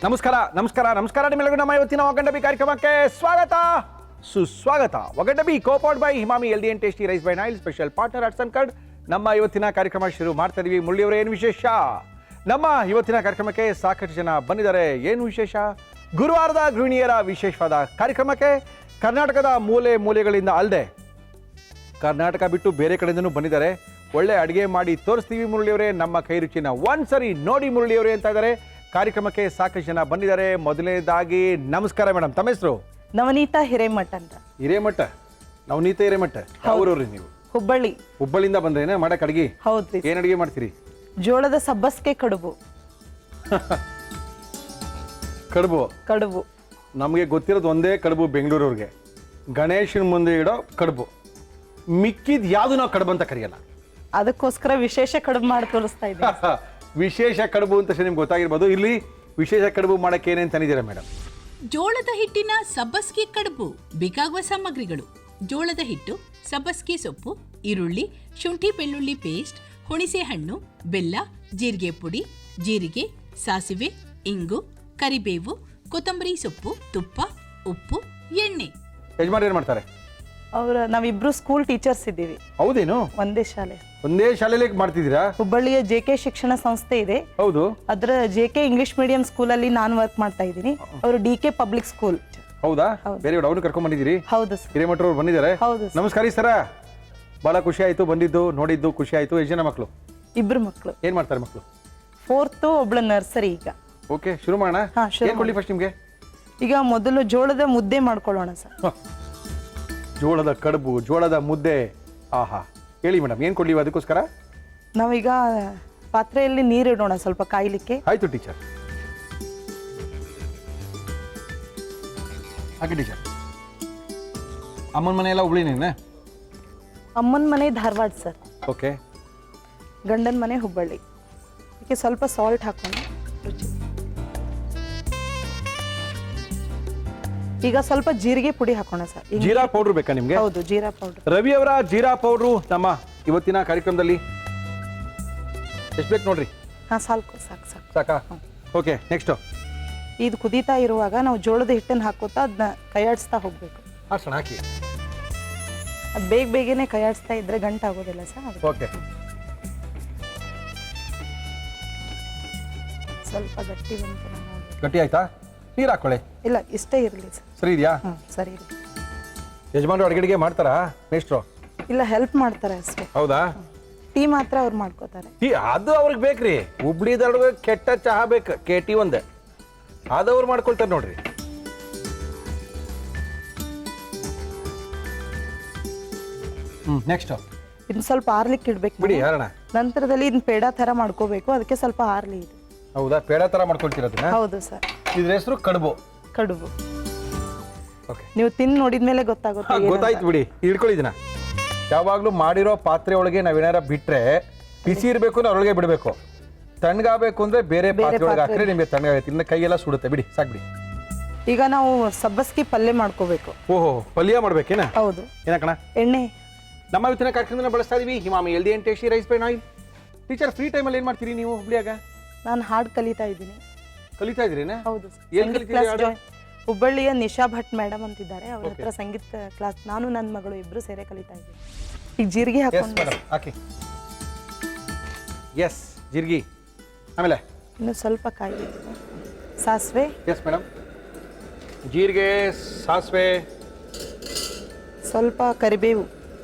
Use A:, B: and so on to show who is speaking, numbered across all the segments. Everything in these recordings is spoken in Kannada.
A: ನಮಸ್ಕಾರ ನಿಮ್ಮೆಲ್ಲರಿಗೂ ನಮ್ಮ ಇವತ್ತಿನ ಒಗಂಡಬಿ ಕಾರ್ಯಕ್ರಮಕ್ಕೆ ಸ್ವಾಗತ ಸುಸ್ವಾಗತ. ಒಗಂಡಬಿ co powered by Emami healthy and tasty rice ಬೈ ನೈಲ್ ಸ್ಪೆಷಲ್ ಪಾರ್ಟ್ನರ್ ಅಟ್ ಸನ್ಕರ್ಡ್. ನಮ್ಮ ಇವತ್ತಿನ ಕಾರ್ಯಕ್ರಮ ಶುರು ಮಾಡ್ತಾ ಇದೀವಿ. ಮುರಳಿಯವರೇ, ಏನು ವಿಶೇಷ? ನಮ್ಮ ಇವತ್ತಿನ ಕಾರ್ಯಕ್ರಮಕ್ಕೆ ಸಾಕಷ್ಟು ಜನ ಬಂದಿದ್ದಾರೆ. ಏನು ವಿಶೇಷ? ಗುರುವಾರದ ಗೃಹಿಣಿಯರ ವಿಶೇಷವಾದ ಕಾರ್ಯಕ್ರಮಕ್ಕೆ ಕರ್ನಾಟಕದ ಮೂಲೆ ಮೂಲೆಗಳಿಂದ ಅಲ್ಲದೆ ಕರ್ನಾಟಕ ಬಿಟ್ಟು ಬೇರೆ ಕಡೆಯಿಂದನೂ ಬಂದಿದ್ದಾರೆ. ಒಳ್ಳೆ ಅಡುಗೆ ಮಾಡಿ ತೋರಿಸ್ತೀವಿ ಮುರಳಿಯವರೇ, ನಮ್ಮ ಕೈ ರುಚಿನ ಒಂದ್ಸರಿ ನೋಡಿ ಮುರಳಿಯವರೇ ಅಂತ ಇದ್ದಾರೆ. ಕಾರ್ಯಕ್ರಮಕ್ಕೆ ಸಾಕಷ್ಟು ಜನ ಬಂದಿದ್ದಾರೆ. ಮೊದಲನೇದಾಗಿ ನಮಸ್ಕಾರ ಮೇಡಮ್, ತಮ್ಮ ಹೆಸರು?
B: ನವನೀತಾ ಹಿರೇಮಠ ಅಂತ.
A: ಹಿರೇಮಠ, ನವನೀತಾ ಹಿರೇಮಠ. ಯಾವ್ರವ್ರಿ ನೀವು?
B: ಹುಬ್ಬಳ್ಳಿ.
A: ಹುಬ್ಬಳ್ಳಿಯಿಂದ ಬಂದ್ರೇನ ಮಾಡಕ್ ಅಡಿಗೆ?
B: ಹೌದ್ರಿ.
A: ಏನ್ ಅಡಿಗೆ ಮಾಡ್ತೀರಿ?
B: ಜೋಳದ ಸಬ್ಬಸ್ಗೆ ಕಡುಬು. ಕಡುಬು
A: ನಮಗೆ ಗೊತ್ತಿರೋದು ಒಂದೇ ಕಡುಬು, ಬೆಂಗಳೂರವ್ರಿಗೆ ಗಣೇಶನ ಮುಂದೆ ಇಡೋ ಕಡುಬು. ಮಿಕ್ಕಿದ್ ಯಾವುದು ನಾವು ಕಡುಬು ಅಂತ ಕರೆಯಲ್ಲ.
B: ಅದಕ್ಕೋಸ್ಕರ ವಿಶೇಷ ಕಡುಬು ಮಾಡಿ ತೋರಿಸ್ತಾ ಇದ್ದೀನಿ.
A: ವಿಶೇಷ ಕಡುಬು ಅಂತ ನಿಮ್ಗೆ ಗೊತ್ತಾಗಿರ್ಬೋದು. ಇಲ್ಲಿ ವಿಶೇಷ ಕಡುಬು ಮಾಡಕ್ಕೆ ಏನೇನು ತಂದಿದ್ದೀರಾ ಮೇಡಮ್?
C: ಜೋಳದ ಹಿಟ್ಟಿನ ಸಬ್ಬಸ್ಗೆ ಕಡುಬು. ಬೇಕಾಗುವ ಸಾಮಗ್ರಿಗಳು: ಜೋಳದ ಹಿಟ್ಟು, ಸಬ್ಬಸ್ಗೆ ಸೊಪ್ಪು, ಈರುಳ್ಳಿ, ಶುಂಠಿ ಬೆಳ್ಳುಳ್ಳಿ ಪೇಸ್ಟ್, ಹುಣಸೆ ಹಣ್ಣು, ಬೆಲ್ಲ, ಜೀರಿಗೆ ಪುಡಿ, ಜೀರಿಗೆ, ಸಾಸಿವೆ, ಇಂಗು, ಕರಿಬೇವು, ಕೊತ್ತಂಬರಿ ಸೊಪ್ಪು, ತುಪ್ಪ, ಉಪ್ಪು, ಎಣ್ಣೆ.
A: ಯಜಮಾನ್ ಏನ್ ಮಾಡ್ತಾರೆ?
B: ನಾವಿಬ್ರು ಸ್ಕೂಲ್ ಟೀಚರ್ಸ್ ಇದ್ದೀವಿ.
A: ಹೌದೇನು?
B: ಒಂದೇ ಶಾಲೆಯಲ್ಲಿ ಮಾಡ್ತಿದ್ದೀರಾ? ಹುಬ್ಬಳ್ಳಿಯ ಜೆಕೆ ಶಿಕ್ಷಣ ಸಂಸ್ಥೆ ಇದೆ.
A: ಹೌದು.
B: ಅದರ ಜೆಕೆ ಇಂಗ್ಲಿಷ್ ಮೀಡಿಯಂ ಸ್ಕೂಲ್ ಅಲ್ಲಿ ನಾನು ವರ್ಕ್ ಮಾಡ್ತಾ ಇದ್ದೀನಿ. ಅವರು ಡಿಕೆ ಪಬ್ಲಿಕ್ ಸ್ಕೂಲ್.
A: ಹೌದಾ? ಬೇರೆ ಅವ್ರು ಕರ್ಕೊಂಡ್ ಬಂದಿದ್ದೀರಿ?
B: ಹೌದು.
A: ಹಿರೇಮಠರು ಬಂದಿದ್ದಾರೆ.
B: ಹೌದು.
A: ನಮಸ್ಕಾರ ಸರ, ಬಹಳ ಖುಷಿ ಆಯ್ತು ಬಂದಿದ್ದು, ನೋಡಿದ್ದು ಖುಷಿ ಆಯ್ತು. ಎಷ್ಟು ಜನ ಮಕ್ಕಳು?
B: ಇಬ್ರು ಮಕ್ಕಳು.
A: ಏನ್ ಮಾಡ್ತಾರೆ ಮಕ್ಕಳು?
B: 4th, ಒಬ್ಳು ನರ್ಸರಿ. ಈಗ
A: ಓಕೆ, ಶುರು ಮಾಡೋಣ. ಏನ್ ಕೊಡ್ಲಿ ಫಸ್ಟ್ ನಿಮ್ಗೆ?
B: ಈಗ ಮೊದಲು ಜೋಳದ ಮುದ್ದೆ ಮಾಡ್ಕೊಳ್ಳೋಣ ಸರ್.
A: ಜೋಳದ ಕಡುಬು, ಜೋಳದ ಮುದ್ದೆ. ಆಹಾ, ಹೇಳಿ ಮೇಡಮ್, ಏನ್ ಕೊಡ್ಲಿ ಅದಕ್ಕೋಸ್ಕರ?
B: ನಾವೀಗ ಪಾತ್ರೆಯಲ್ಲಿ ನೀರಿಡೋಣ ಸ್ವಲ್ಪ ಕಾಯ್ಲಿಕ್ಕೆ.
A: ಆಯ್ತು ಟೀಚರ್. ಹಾಗೆ ಟೀಚರ್. ಅಮ್ಮನ ಮನೆ ಎಲ್ಲ ಹುಬ್ಳಿನೇನ?
B: ಅಮ್ಮನ ಮನೆ ಧಾರವಾಡ ಸರ್.
A: ಓಕೆ.
B: ಗಂಡನ ಮನೆ ಹುಬ್ಬಳ್ಳಿ. ಇದಕ್ಕೆ ಸ್ವಲ್ಪ ಸಾಲ್ಟ್ ಹಾಕೋಣ ರುಚಿ. ಈಗ ಸ್ವಲ್ಪ ಜೀರಿಗೆ ಪುಡಿ ಹಾಕೋಣ ಸರ್.
A: ಜೀರಾ ಪೌಡರ್ ಬೇಕಾ ನಿಮ್ಗೆ?
B: ಹೌದು, ಜೀರಾ ಪೌಡರ್.
A: ರವಿ ಅವರ ಜೀರಾ ಪೌಡ್ರು ನಮ್ಮ ಇವತ್ತಿನ ಕಾರ್ಯಕ್ರಮದಲ್ಲಿ ಎಷ್ಟು ಬೇಕು ನೋಡ್ರಿ.
B: ಸಾಕು.
A: ಸಾಕಾ? Okay, next.
B: ಇದು ಕುದೀತಾ ಇರುವಾಗ ನಾವು ಜೋಳದ ಹಿಟ್ಟನ್ನು ಹಾಕೋತಾ ಅದನ್ನ ಕೈಯಾಡಿಸ್ತಾ ಹೋಗ್ಬೇಕು.
A: ಹಾಸಣ ಹಾಕಿ
B: ಅದು ಬೇಗನೆ ಕೈಯಾಡಿಸ್ತಾ ಇದ್ರೆ ಗಂಟು ಆಗೋದಿಲ್ಲ ಸರ್.
A: ಓಕೆ.
B: ಸ್ವಲ್ಪ ಗಟ್ಟಿ ಬಂತು.
A: ಗಟ್ಟಿ ಆಯ್ತಾ? ನೀರು ಹಾಕೊಳ್ಳಿ.
B: ಇಲ್ಲ, ಇಷ್ಟೇ ಇರಲಿ ಸರ್.
A: ಸರಿ ಇದೆಯಾ?
B: ಸರಿ ಇದೆ.
A: ಯಜಮಾನ್ರು ಅಡುಗೆ ಮಾಡ್ತಾರಾ ಮೇಷ್ಟ್ರು?
B: ಇಲ್ಲ, ಹೆಲ್ಪ್ ಮಾಡ್ತಾರೆ ಅಷ್ಟೇ.
A: ಹೌದಾ?
B: ಟೀ ಮಾತ್ರ ಅವ್ರು ಮಾಡ್ಕೋತಾರೆ.
A: ಟೀ ಅದು ಅವ್ರಿಗೆ ಬೇಕ್ರಿ. ಹುಬ್ಳಿ ದರ್ಗ ಕೆಟ್ಟ ಚಹಾ ಬೇಕು, ಟೀ ಒಂದೇ ಅದು ಅವ್ರು ಮಾಡ್ಕೊಳ್ತಾರೆ ನೋಡ್ರಿ. ನೆಕ್ಸ್ಟ್
B: ಇದನ್ನ ಸ್ವಲ್ಪ ಆರ್ಲಿಕ್ಕೆ ಇಡ್ಬೇಕು
A: ಬಿಡಿ, ಯಾರಣ.
B: ನಂತರದಲ್ಲಿ ಇದನ್ನ ಪೇಡ ತರ ಮಾಡ್ಕೋಬೇಕು. ಅದಕ್ಕೆ ಸ್ವಲ್ಪ ಆರ್ಲಿ ಇದೆ.
A: ಹೌದಾ? ಪೇಡ ತರ ಮಾಡ್ಕೊಳ್ತಿರೋದನ್ನ?
B: ಹೌದು ಸರ್.
A: ಇದ್ರ ಹೆಸರು ಕಡುಬು.
B: ಓಕೆ. ನೀವು ತಿಂದು ನೋಡಿದ್ಮೇಲೆ ಗೊತ್ತಾಗುತ್ತೆ.
A: ಗೊತ್ತಾಯ್ತು ಬಿಡಿ, ಹಿಡ್ಕೊಳ್ಳಿ. ಇದನ್ನ ಯಾವಾಗ್ಲೂ ಮಾಡಿರೋ ಪಾತ್ರೆ ಒಳಗೆ ನಾವೇನಾರ ಬಿಟ್ರೆ ಬಿಸಿ ಇರಬೇಕು, ಅದ್ರೊಳಗೆ ಬಿಡಬೇಕು. ತಣ್ಣಗಾಗಬೇಕು ಅಂದ್ರೆ ಬೇರೆ ಪಾತ್ರೆ ಒಳಗೆ ಹಾಕಿದ್ರೆ ನಿಮಗೆ ತಣ್ಣಗಾಗುತ್ತೆ. ಇನ್ನು ಕೈಯೆಲ್ಲ ಸುಡುತ್ತೆ. ಬಿಡಿ, ಸಾಕು ಬಿಡಿ.
B: ಈಗ ನಾವು ಸಬ್ಬಸ್ಗಿ ಪಲ್ಯ ಮಾಡ್ಕೋಬೇಕು.
A: ಓಹೋ, ಪಲ್ಯ ಮಾಡ್ಬೇಕೇನ?
B: ಹೌದು.
A: ಏನಕ್ಕಣ?
B: ಎಣ್ಣೆ.
A: ನಮ್ಮ ಇವತ್ತಿನ ಕಾರ್ಯಕ್ರಮದಲ್ಲಿ ಬಳಸ್ತಾ ಇದೀವಿ Emami healthy and tasty rice ಬೈ ನೈಲ್. ಟೀಚರ್, ಫ್ರೀ ಟೈಮಲ್ಲಿ ಏನ್ ಮಾಡ್ತೀರಿ ನೀವು ಹುಬ್ಳಿಯಾಗ?
B: ನಾನು ಹಾಡು ಕಲಿತಾ ಇದ್ದೀನಿ.
A: ಕಲಿತಾ ಇದ್ರೀನ?
B: ಹೌದು.
A: ಏನ್ ಕಲಿತೀರಿ?
B: ಹುಬ್ಬಳ್ಳಿಯ ನಿಶಾ ಭಟ್ ಮೇಡಮ್ ಅಂತಿದ್ದಾರೆ, ಅವ್ರ ಹತ್ರ ಸಂಗೀತ ಕ್ಲಾಸ್. ನಾನು ನನ್ನ ಮಗಳು ಇಬ್ರು ಸೇರೆ ಕಲಿತಾ ಇದ್ದೀವಿ. ಈಗ ಜೀರಿಗೆ
A: ಹಾಕಿ. ಎಸ್, ಜೀರಿಗೆ. ಆಮೇಲೆ
B: ಇನ್ನು ಸ್ವಲ್ಪ ಕಾಯಿ, ಸಾಸಿವೆ.
A: Yes madam. ಜೀರಿಗೆ, ಸಾಸಿವೆ,
B: ಸ್ವಲ್ಪ ಕರಿಬೇವು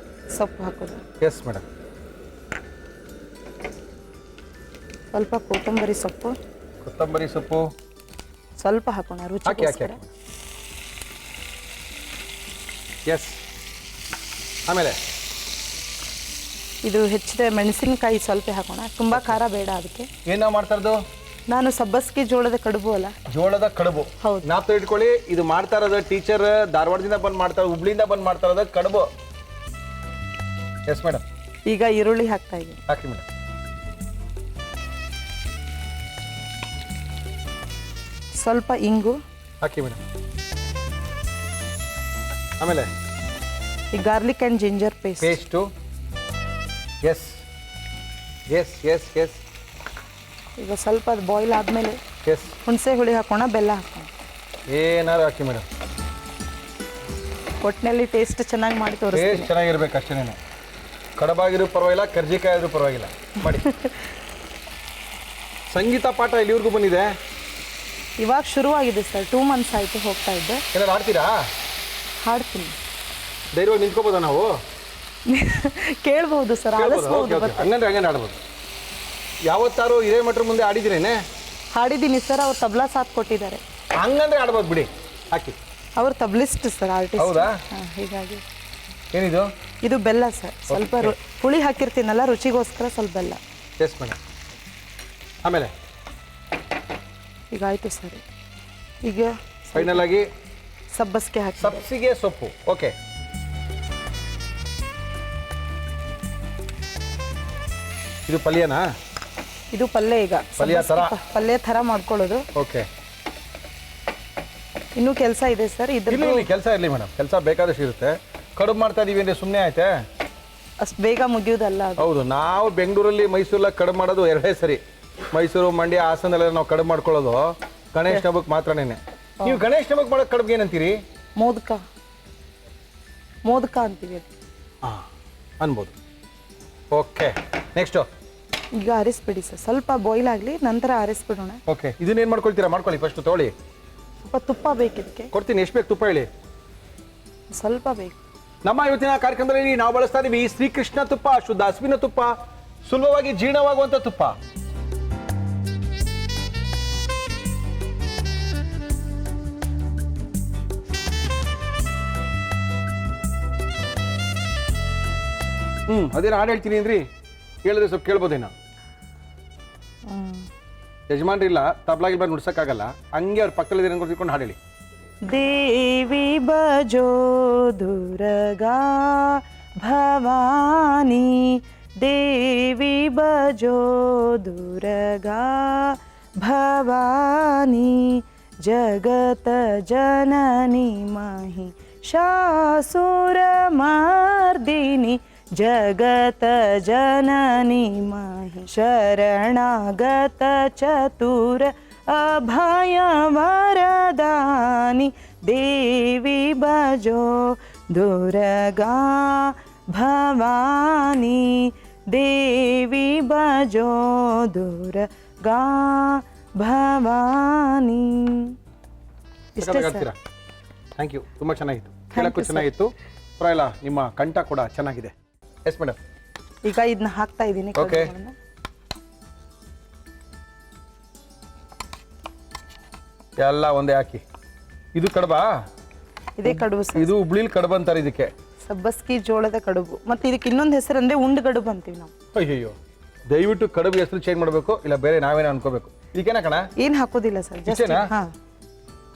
B: ಸೊಪ್ಪು ಹಾಕೋದು.
A: Yes madam.
B: ಸ್ವಲ್ಪ ಕೊತ್ತಂಬರಿ ಸೊಪ್ಪು ಸ್ವಲ್ಪ ಹಾಕೋಣ ರುಚಿಗೋಸ್ಕರ.
A: ಎಸ್. ಆಮೇಲೆ
B: ಇದು ಹೆಚ್ಚಿದ ಮೆಣಸಿನಕಾಯಿ ಸ್ವಲ್ಪ ಹಾಕೋಣ. ತುಂಬಾ ಖಾರ ಬೇಡ ಅದಕ್ಕೆ.
A: ಏನ ಮಾಡ್ತಾ ಇರೋದು?
B: ನಾನು ಸಬ್ಬಸ್ಗೆ ಜೋಳದ ಕಡುಬು ಅಲ್ಲ,
A: ಜೋಳದ ಕಡುಬು.
B: ಹೌದು.
A: ನಾಪ್ತ ಇಟ್ಕೊಳ್ಳಿ. ಇದು ಮಾಡ್ತಾ ಇರೋದು ಟೀಚರ್ ಧಾರವಾಡದಿಂದ ಬಂದು ಮಾಡ್ತಾರೆ, ಹುಬ್ಳಿಯಿಂದ ಬಂದು ಮಾಡ್ತಾ ಇರೋದು ಕಡುಬು. Yes madam.
B: ಈಗ ಈರುಳ್ಳಿ ಹಾಕ್ತಾ ಇದ್ದೀನಿ.
A: ಹಾಕಿ ಮೇಡಮ್.
B: ಸ್ವಲ್ಪ ಇಂಗು
A: ಹಾಕಿ ಮೇಡಮ್. ಆಮೇಲೆ
B: ಈ garlic and ginger paste.
A: Yes yes yes yes.
B: ಈಗ ಸ್ವಲ್ಪ ಅದು ಬಾಯ್ಲ್ ಆದಮೇಲೆ
A: ಎಸ್,
B: ಹುಣಸೆ ಹುಳಿ ಹಾಕೋಣ, ಬೆಲ್ಲ ಹಾಕೋಣ.
A: ಏನಾರು ಹಾಕಿ ಮೇಡಮ್,
B: ಒಟ್ಟಿನಲ್ಲಿ ಟೇಸ್ಟ್ ಚೆನ್ನಾಗಿ ಮಾಡಿ ತೋರಿಸ್ತೀನಿ.
A: ಟೇಸ್ಟ್ ಚೆನ್ನಾಗಿರ್ಬೇಕು ಅಷ್ಟೇನೆ. ಕಡಬಾಗಿರೋ ಪರವಾಗಿಲ್ಲ, ಕರ್ಜಿಕಾಯಿ ಆದರೂ ಪರವಾಗಿಲ್ಲ, ಮಾಡಿ. ಸಂಗೀತ ಪಾಠ ಇಲ್ಲಿವರೆಗೂ ಬಂದಿದೆ?
B: ಇವಾಗ ಶುರುವಾಗಿದೆ ಸರ್, 2 months ಆಯಿತು ಹೋಗ್ತಾ ಇದ್ದೆ.
A: ಏನಾದ್ರು ಆಡ್ತೀರಾ?
B: ಹಾಡ್ತೀನಿ.
A: ಧೈರ್ಯವಾಗಿ ನಿಂತ್ಕೋಬೋದಾ ನಾವು?
B: ಕೇಳ್ಬೋದು ಸರ್, ಆಲಿಸ್ಬೋದು.
A: ಹಂಗಂದ್ರೆ ಆಡ್ಬೋದು. ಯಾವತ್ತಾರು ಹಿರೇಮಠರ ಮುಂದೆ ಆಡಿದಿರೇನೆ?
B: ಹಾಡಿದ್ದೀನಿ ಸರ್, ಅವ್ರು ತಬ್ಲಾ ಸಾಥ್ ಕೊಟ್ಟಿದ್ದಾರೆ.
A: ಹಂಗಂದ್ರೆ ಆಡ್ಬೋದು ಬಿಡಿ, ಹಾಕಿ.
B: ಅವ್ರು ತಬ್ಲಿಸ್ಟ್ ಸರ್, ಆರ್ಟಿಸ್ಟ್.
A: ಹೌದಾ?
B: ಹೀಗಾಗಿ.
A: ಏನಿದು?
B: ಇದು ಬೆಲ್ಲ ಸರ್, ಸ್ವಲ್ಪ ಹುಳಿ ಹಾಕಿರ್ತೀನಲ್ಲ, ರುಚಿಗೋಸ್ಕರ ಸ್ವಲ್ಪ ಬೆಲ್ಲ.
A: Yes madam. ಆಮೇಲೆ
B: ಈಗ ಆಯಿತು ಸರ್. ಈಗ
A: ಫೈನಲ್ ಆಗಿ
B: ಸಬ್ಬಸ್ಗೆ ಹಾಕಿ.
A: ಸಬ್ಸಿಗೆ ಸೊಪ್ಪು. ಓಕೆ, ಇದು ಪಲ್ಯನಾ?
B: ಇದು ಪಲ್ಯ. ಈಗ
A: ಪಲ್ಯ ಥರ?
B: ಪಲ್ಯ ಥರ ಮಾಡ್ಕೊಳ್ಳೋದು.
A: ಓಕೆ.
B: ಇನ್ನೂ ಕೆಲಸ ಇದೆ ಸರ್.
A: ಇಲ್ಲಿ ಕೆಲಸ ಇರಲಿ ಮೇಡಮ್, ಕೆಲಸ ಬೇಕಾದಷ್ಟು ಇರುತ್ತೆ. ಕಡುಬು ಮಾಡ್ತಾ ಇದೀವಿ ಅಂದರೆ ಸುಮ್ಮನೆ ಆಯ್ತೆ?
B: ಅಷ್ಟು ಬೇಗ ಮುಗಿಯೋದಲ್ಲ ಅದು.
A: ಹೌದು, ನಾವು ಬೆಂಗಳೂರಲ್ಲಿ ಮೈಸೂರಲ್ಲಿ ಕಡುಬು ಮಾಡೋದು 2 ಸರಿ. ಮೈಸೂರು, ಮಂಡ್ಯ, ಹಾಸನದಲ್ಲೆಲ್ಲ ನಾವು ಕಡುಬು ಮಾಡ್ಕೊಳ್ಳೋದು ಗಣೇಶ ಹಬ್ಬಕ್ಕೆ ಮಾತ್ರನೇ. ನೀವು ಗಣೇಶ ಹಬ್ಬಕ್ಕೆ ಮಾಡೋದು ಕಡುಬು ಏನಂತೀರಿ?
B: ಮೋದಕ ಅಂತೀವಿ.
A: ಹಾಂ ಅನ್ಬೋದು. Okay, next.
B: ಈಗ ಆರಿಸ್ಬಿಡಿ ಸರ್, ಸ್ವಲ್ಪ ಬಾಯ್ಲ್ ಆಗಲಿ, ನಂತರ ಆರಿಸ್ಬಿಡೋಣ.
A: ಓಕೆ, ಇದನ್ನೇನು ಮಾಡ್ಕೊಳ್ತೀರಾ? ಮಾಡ್ಕೊಳ್ಳಿ, ಫಸ್ಟ್ ತೊಗೊಳ್ಳಿ.
B: ಸ್ವಲ್ಪ ತುಪ್ಪ ಬೇಕು ಇದಕ್ಕೆ.
A: ಕೊಡ್ತೀನಿ, ಎಷ್ಟು ಬೇಕು ತುಪ್ಪ ಹೇಳಿ?
B: ಸ್ವಲ್ಪ ಬೇಕು.
A: ನಮ್ಮ ಇವತ್ತಿನ ಕಾರ್ಯಕ್ರಮದಲ್ಲಿ ನಾವು ಬಳಸ್ತಾ ಇದೀವಿ ಶ್ರೀಕೃಷ್ಣ ತುಪ್ಪ, ಶುದ್ಧ ಹಸುವಿನ ತುಪ್ಪ, ಸುಲಭವಾಗಿ ಜೀರ್ಣವಾಗುವಂಥ ತುಪ್ಪ. ಅದೇನು ಹಾಡು ಹೇಳ್ತೀನಿ ಅಂದ್ರಿ, ಹೇಳಿದ್ರೆ ಸ್ವಲ್ಪ ಕೇಳ್ಬೋದೇನೋ? ಯಜಮಾನ್ರಿಲ್ಲ, ತಬ್ಲಾಗಿ ಬಂದು ನುಡ್ಸಕ್ಕಾಗಲ್ಲ, ಹಂಗೆ ಅವ್ರ ಪಕ್ಕದಲ್ಲಿ ತಿಳ್ಕೊಂಡು ಹಾಡು ಹೇಳಿ.
B: ದೇವಿ ಬಜೋ ದುರ್ಗಾ ಭವಾನಿ, ದೇವಿ ಬಜೋ ದುರ್ಗಾ ಭವಾನಿ, ಜಗತ ಜನನಿ ಮಹಿ ಶಾಸುರ ಮರ್ದಿನಿ, ಜಗತ ಜನನಿ ಮಹಿ ಶರಣಾಗತ ಚತುರ ಅಭಯ ವರದಾನಿ, ದೇವಿ ಬಜೋ ದುರ್ಗಾ ಭವಾನಿ, ದೇವಿ ಬಜೋ ದುರ್ಗಾ ಭವಾನಿ. ಇಷ್ಟೇ ಸರ್.
A: ಥ್ಯಾಂಕ್ ಯು, ತುಂಬ ಚೆನ್ನಾಗಿತ್ತು, ಕೇಳಕ್ಕೂ ಚೆನ್ನಾಗಿತ್ತು, ಪರವಾಗಿಲ್ಲ. ನಿಮ್ಮ ಕಂಠ ಕೂಡ ಚೆನ್ನಾಗಿದೆ. S madam.
B: ಈಗ ಇದನ್ನ ಹಾಕ್ತಾ ಇದ್ದೀನಿ.
A: ಓಕೆ, ಎಲ್ಲ ಒಂದೇ ಹಾಕಿ. ಇದು ಕಡುಬಾ?
B: ಇದೇ ಕಡುಬು ಸರ್.
A: ಇದು ಹುಬ್ಳಿಲಿ ಕಡುಬು ಅಂತಾರೆ ಇದಕ್ಕೆ.
B: ಸಬ್ಬಸ್ಗಿ ಜೋಳದ ಕಡುಬು. ಮತ್ತೆ ಇದಕ್ಕೆ ಇನ್ನೊಂದು ಹೆಸರು ಅಂದ್ರೆ ಉಂಡು ಕಡುಬು ಅಂತೀವಿ ನಾವು.
A: ಅಯ್ಯೋ, ದಯವಿಟ್ಟು ಕಡುಬು ಹೆಸರು ಚೇಂಜ್ ಮಾಡಬೇಕು, ಇಲ್ಲ ಬೇರೆ ನಾವೇನೋ ಅನ್ಕೋಬೇಕು. ಇದಕ್ಕೇನ ಕಣ?
B: ಏನು ಹಾಕೋದಿಲ್ಲ ಸರ್, ಜಸ್ಟ್ ಹಾ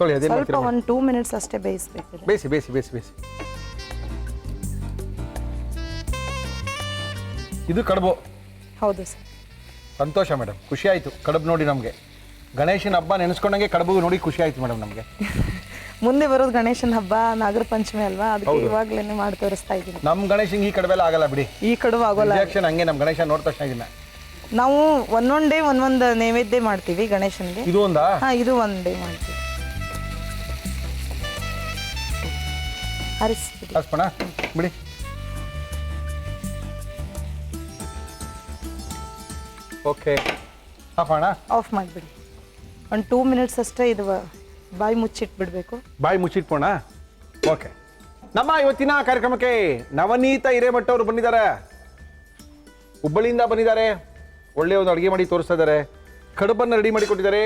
A: ತೊಳಿ. ಅದೇ
B: ಸ್ವಲ್ಪ 1-2 minutes ಅಷ್ಟೇ ಬೇಯಿಸಬೇಕು.
A: ಬೇಯಿಸಿ ಬೇಯಿಸಿ ಬೇಯಿಸಿ ಬೇಯಿಸಿ. ಇದು ಕಡುಬು?
B: ಹೌದು ಸರ್.
A: ಸಂತೋಷ ಮೇಡಮ್, ಖುಷಿ ಆಯಿತು ಕಡುಬು ನೋಡಿ. ನಮಗೆ ಗಣೇಶನ ಹಬ್ಬ ನೆನೆಸ್ಕೊಂಡಂಗೆ ಕಡುಬು ನೋಡಿ ಖುಷಿ ಆಯಿತು ಮೇಡಮ್ ನಮಗೆ.
B: ಮುಂದೆ ಬರೋದು ಗಣೇಶನ ಹಬ್ಬ, ನಾಗರ ಪಂಚಮಿ ಅಲ್ವಾ, ಅದಕ್ಕೆ ಇವಾಗಲೇ ಮಾಡಿ ತೋರಿಸ್ತಾ ಇದ್ದೀನಿ.
A: ನಮ್ಮ ಗಣೇಶಂಗೆ ಈ ಕಡುಬೆಲ್ಲ ಆಗಲ್ಲ ಬಿಡಿ,
B: ಈ ಕಡುಬು ಆಗೋಲ್ಲ.
A: ರಿಯಾಕ್ಷನ್ ಹಂಗೆ ನಮ್ಮ ಗಣೇಶ ನೋಡಿದ ತಕ್ಷಣ ಇದನ್ನ
B: ನಾವು ಒಂದೊಂದೇ ಒಂದೊಂದು ನೈವೇದ್ಯ ಮಾಡ್ತೀವಿ ಗಣೇಶನಿಗೆ.
A: ಇದು ಒಂದಾ?
B: ಹಾಂ, ಇದು ಒಂದು ಡೇ ಮಾಡ್ತೀವಿ. ಹರಿಸ್ಬಿಡಿ.
A: ಹರಿಸ್ಬೋಣ ಬಿಡಿ. ಓಕೆ, ಆಫ್ ಮಾಡೋಣ?
B: ಆಫ್ ಮಾಡಿಬಿಡಿ. 1-2 minutes ಅಷ್ಟೇ. ಇದು ಬಾಯಿ ಮುಚ್ಚಿಟ್ಬಿಡ್ಬೇಕು.
A: ಬಾಯಿ ಮುಚ್ಚಿಟ್ಬೋಣ? ಓಕೆ. ನಮ್ಮ ಇವತ್ತಿನ ಕಾರ್ಯಕ್ರಮಕ್ಕೆ ನವನೀತ ಹಿರೇಮಠ ಅವರು ಬಂದಿದ್ದಾರೆ, ಹುಬ್ಬಳ್ಳಿಯಿಂದ ಬಂದಿದ್ದಾರೆ. ಒಳ್ಳೆಯ ಒಂದು ಅಡುಗೆ ಮಾಡಿ ತೋರಿಸ್ತಾ ಇದ್ದಾರೆ. ಕಡುಬನ್ನು ರೆಡಿ ಮಾಡಿ ಕೊಟ್ಟಿದ್ದಾರೆ.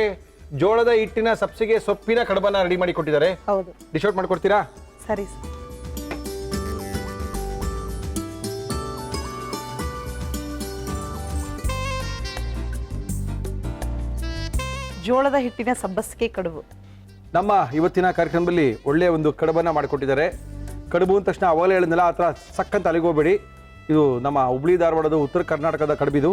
A: ಜೋಳದ ಹಿಟ್ಟಿನ ಸಬ್ಸಿಗೆ ಸೊಪ್ಪಿನ ಕಡುಬನ್ನು ರೆಡಿ ಮಾಡಿ ಕೊಟ್ಟಿದ್ದಾರೆ.
B: ಹೌದು.
A: ಡಿಶ್ ಔಟ್ ಮಾಡಿಕೊಡ್ತೀರಾ?
B: ಸರಿ ಸರ್. ಜೋಳದ ಹಿಟ್ಟಿನ ಸಬ್ಬಸಿಗೆ ಕಡುಬು.
A: ನಮ್ಮ ಇವತ್ತಿನ ಕಾರ್ಯಕ್ರಮದಲ್ಲಿ ಒಳ್ಳೆಯ ಒಂದು ಕಡುಬನ್ನು ಮಾಡಿಕೊಟ್ಟಿದ್ದಾರೆ. ಕಡುಬು ಅಂದ ತಕ್ಷಣ ಅವಾಗಲೇ ಹೇಳಿದ್ನಲ್ಲ, ಆ ಥರ ಸಕ್ಕಂತ ಅಲ್ಲಿಗೋಗ್ಬೇಡಿ. ಇದು ನಮ್ಮ ಹುಬ್ಳಿ ಧಾರವಾಡದ ಉತ್ತರ ಕರ್ನಾಟಕದ ಕಡುಬಿದು.